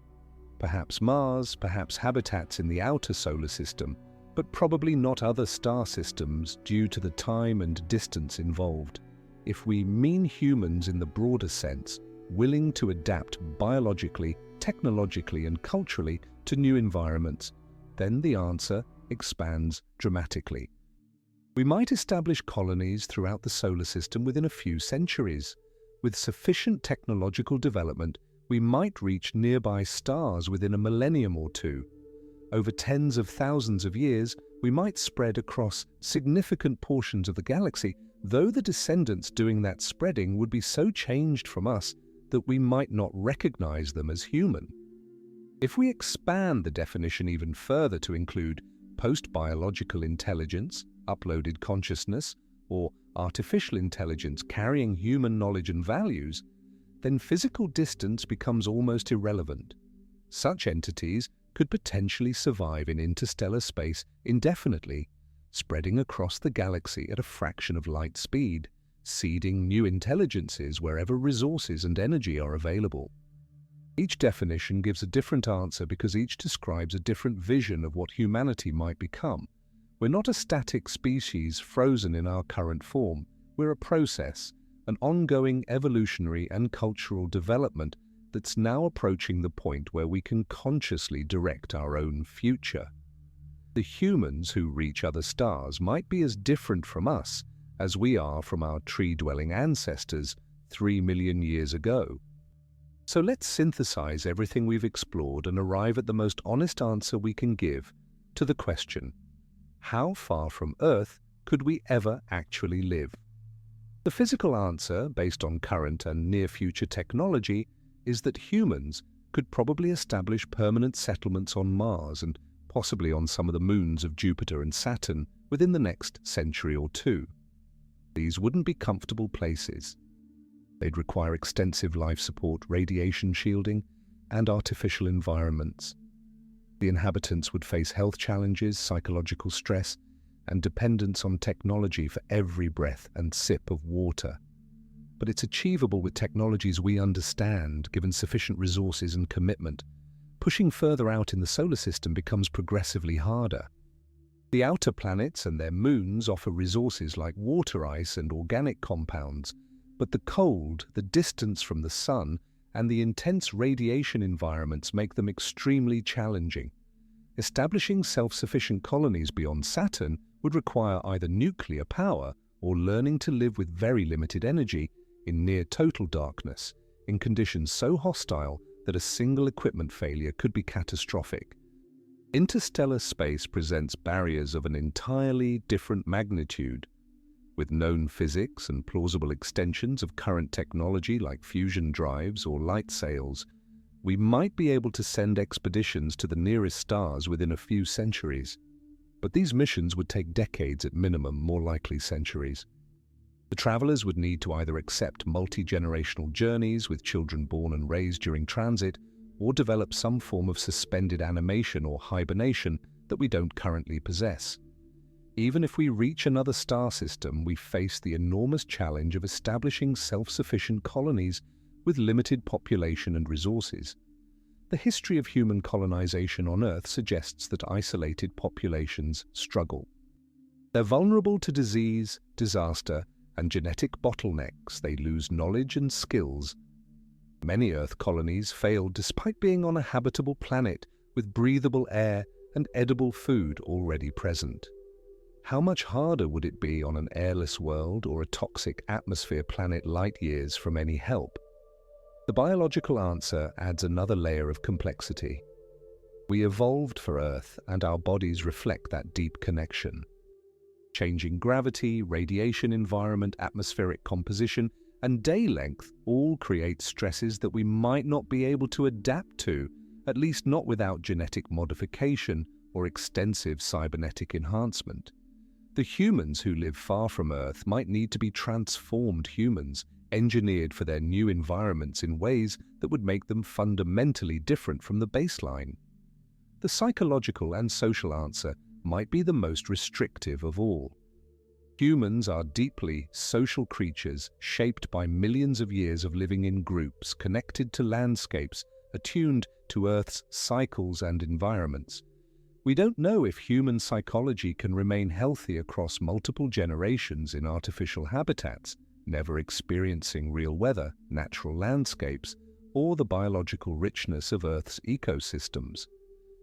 Perhaps Mars, perhaps habitats in the outer solar system, but probably not other star systems due to the time and distance involved. If we mean humans in the broader sense, willing to adapt biologically, technologically, and culturally to new environments, then the answer expands dramatically. We might establish colonies throughout the solar system within a few centuries. With sufficient technological development, we might reach nearby stars within a millennium or two. Over tens of thousands of years, we might spread across significant portions of the galaxy, though the descendants doing that spreading would be so changed from us that we might not recognize them as human. If we expand the definition even further to include post-biological intelligence, uploaded consciousness, or artificial intelligence carrying human knowledge and values, then physical distance becomes almost irrelevant. Such entities could potentially survive in interstellar space indefinitely, spreading across the galaxy at a fraction of light speed, seeding new intelligences wherever resources and energy are available. Each definition gives a different answer because each describes a different vision of what humanity might become. We're not a static species frozen in our current form. We're a process, an ongoing evolutionary and cultural development that's now approaching the point where we can consciously direct our own future. The humans who reach other stars might be as different from us as we are from our tree-dwelling ancestors 3 million years ago. So let's synthesize everything we've explored and arrive at the most honest answer we can give to the question, how far from Earth could we ever actually live? The physical answer, based on current and near-future technology, is that humans could probably establish permanent settlements on Mars and possibly on some of the moons of Jupiter and Saturn within the next century or two. These wouldn't be comfortable places. They'd require extensive life support, radiation shielding, and artificial environments. The inhabitants would face health challenges, psychological stress, and dependence on technology for every breath and sip of water. But it's achievable with technologies we understand, given sufficient resources and commitment. Pushing further out in the solar system becomes progressively harder. The outer planets and their moons offer resources like water ice and organic compounds, but the cold, the distance from the sun, and the intense radiation environments make them extremely challenging. Establishing self-sufficient colonies beyond Saturn would require either nuclear power or learning to live with very limited energy in near total darkness, in conditions so hostile that a single equipment failure could be catastrophic. Interstellar space presents barriers of an entirely different magnitude. With known physics and plausible extensions of current technology like fusion drives or light sails, we might be able to send expeditions to the nearest stars within a few centuries. But these missions would take decades at minimum, more likely centuries. The travelers would need to either accept multi-generational journeys with children born and raised during transit, or develop some form of suspended animation or hibernation that we don't currently possess. Even if we reach another star system, we face the enormous challenge of establishing self-sufficient colonies with limited population and resources. The history of human colonization on Earth suggests that isolated populations struggle. They're vulnerable to disease, disaster, and genetic bottlenecks. They lose knowledge and skills. Many Earth colonies failed despite being on a habitable planet with breathable air and edible food already present. How much harder would it be on an airless world or a toxic atmosphere planet light years from any help? The biological answer adds another layer of complexity. We evolved for Earth, and our bodies reflect that deep connection. Changing gravity, radiation environment, atmospheric composition, and day length all create stresses that we might not be able to adapt to, at least not without genetic modification or extensive cybernetic enhancement. The humans who live far from Earth might need to be transformed humans, engineered for their new environments in ways that would make them fundamentally different from the baseline. The psychological and social answer might be the most restrictive of all. Humans are deeply social creatures shaped by millions of years of living in groups, connected to landscapes, attuned to Earth's cycles and environments. We don't know if human psychology can remain healthy across multiple generations in artificial habitats, never experiencing real weather, natural landscapes, or the biological richness of Earth's ecosystems.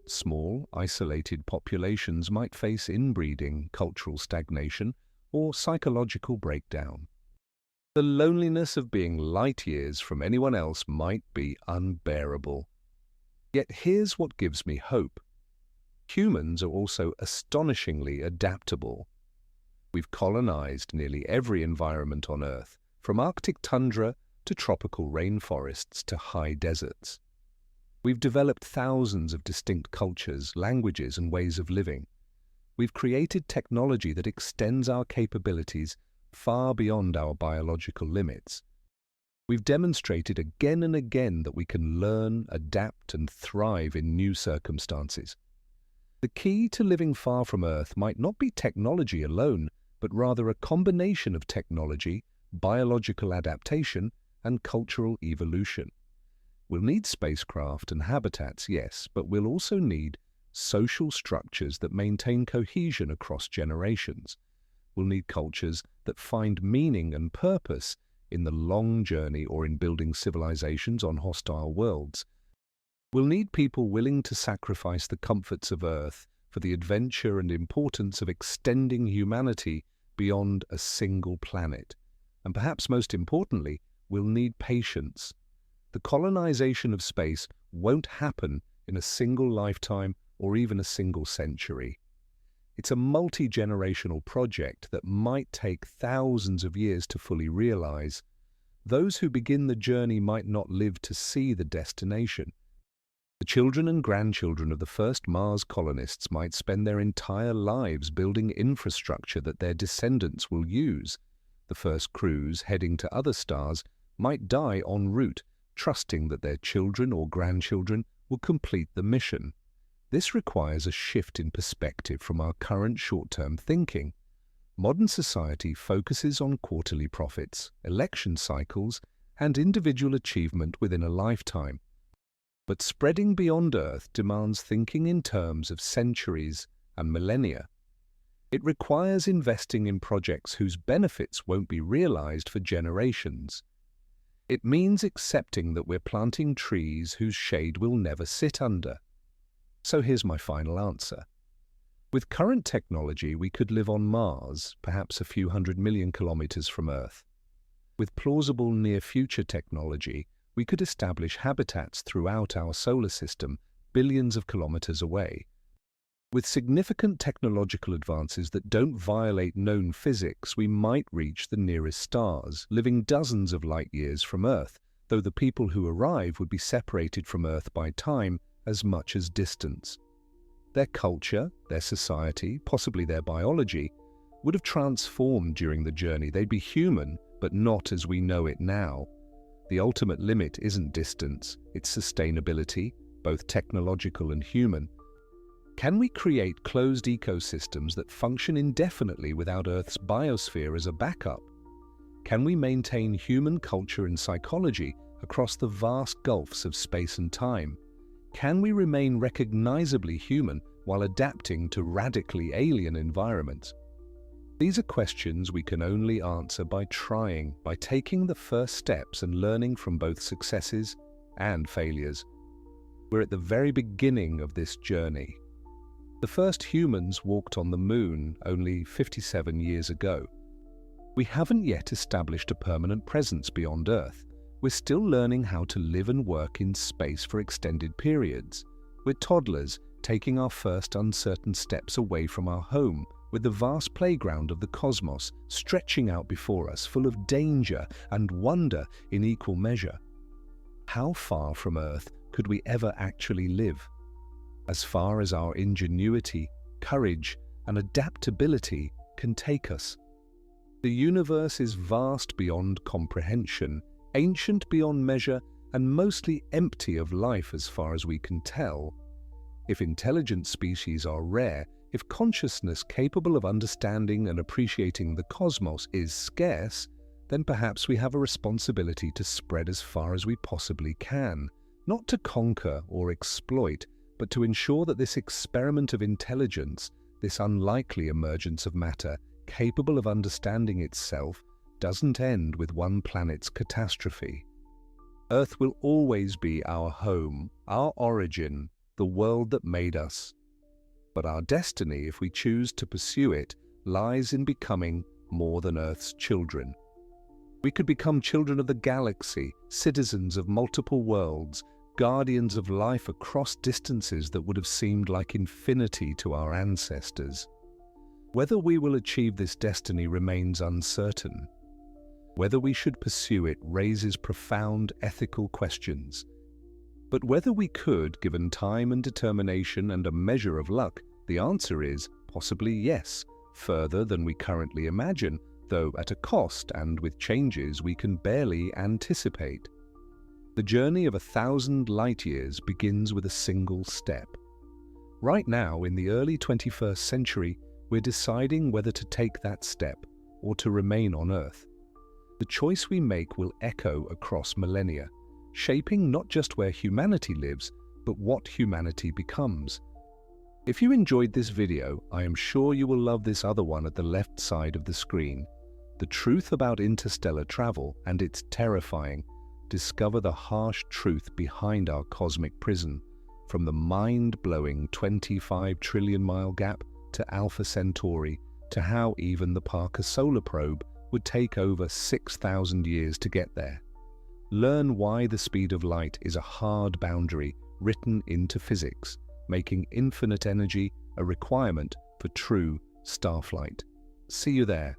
Small, isolated populations might face inbreeding, cultural stagnation, or psychological breakdown. The loneliness of being light years from anyone else might be unbearable. Yet here's what gives me hope. Humans are also astonishingly adaptable. We've colonized nearly every environment on Earth, from Arctic tundra to tropical rainforests to high deserts. We've developed thousands of distinct cultures, languages, and ways of living. We've created technology that extends our capabilities far beyond our biological limits. We've demonstrated again and again that we can learn, adapt, and thrive in new circumstances. The key to living far from Earth might not be technology alone, but rather a combination of technology, biological adaptation, and cultural evolution. We'll need spacecraft and habitats, yes, but we'll also need social structures that maintain cohesion across generations. We'll need cultures that find meaning and purpose in the long journey or in building civilizations on hostile worlds. We'll need people willing to sacrifice the comforts of Earth for the adventure and importance of extending humanity beyond a single planet. And perhaps most importantly, we'll need patience. The colonization of space won't happen in a single lifetime or even a single century. It's a multi-generational project that might take thousands of years to fully realize. Those who begin the journey might not live to see the destination. The children and grandchildren of the first Mars colonists might spend their entire lives building infrastructure that their descendants will use. The first crews heading to other stars might die en route, trusting that their children or grandchildren will complete the mission. This requires a shift in perspective from our current short-term thinking. Modern society focuses on quarterly profits, election cycles, and individual achievement within a lifetime. But spreading beyond Earth demands thinking in terms of centuries and millennia. It requires investing in projects whose benefits won't be realized for generations. It means accepting that we're planting trees whose shade we'll never sit under. So here's my final answer. With current technology, we could live on Mars, perhaps a few 100 million kilometers from Earth. With plausible near-future technology, we could establish habitats throughout our solar system, billions of kilometers away. With significant technological advances that don't violate known physics, we might reach the nearest stars, living dozens of light years from Earth, though the people who arrive would be separated from Earth by time as much as distance. Their culture, their society, possibly their biology, would have transformed during the journey. They'd be human, but not as we know it now. The ultimate limit isn't distance, it's sustainability, both technological and human. Can we create closed ecosystems that function indefinitely without Earth's biosphere as a backup? Can we maintain human culture and psychology across the vast gulfs of space and time? Can we remain recognizably human while adapting to radically alien environments? These are questions we can only answer by trying, by taking the first steps and learning from both successes and failures. We're at the very beginning of this journey. The first humans walked on the moon only 57 years ago. We haven't yet established a permanent presence beyond Earth. We're still learning how to live and work in space for extended periods. We're toddlers taking our first uncertain steps away from our home, with the vast playground of the cosmos stretching out before us, full of danger and wonder in equal measure. How far from Earth could we ever actually live? As far as our ingenuity, courage, and adaptability can take us. The universe is vast beyond comprehension, ancient beyond measure, and mostly empty of life as far as we can tell. If intelligent species are rare, if consciousness capable of understanding and appreciating the cosmos is scarce, then perhaps we have a responsibility to spread as far as we possibly can, not to conquer or exploit, but to ensure that this experiment of intelligence, this unlikely emergence of matter, capable of understanding itself, doesn't end with one planet's catastrophe. Earth will always be our home, our origin, the world that made us. But our destiny, if we choose to pursue it, lies in becoming more than Earth's children. We could become children of the galaxy, citizens of multiple worlds, guardians of life across distances that would have seemed like infinity to our ancestors. Whether we will achieve this destiny remains uncertain. Whether we should pursue it raises profound ethical questions. But whether we could, given time and determination and a measure of luck, the answer is possibly yes, further than we currently imagine, though at a cost and with changes we can barely anticipate. The journey of 1,000 light-years begins with a single step. Right now, in the early 21st century, we're deciding whether to take that step or to remain on Earth. The choice we make will echo across millennia, shaping not just where humanity lives, but what humanity becomes. If you enjoyed this video, I am sure you will love this other one at the left side of the screen. The truth about interstellar travel and its terrifying. Discover the harsh truth behind our cosmic prison, from the mind-blowing 25 trillion mile gap to Alpha Centauri, to how even the Parker Solar Probe would take over 6,000 years to get there. Learn why the speed of light is a hard boundary written into physics, making infinite energy a requirement for true starflight. See you there.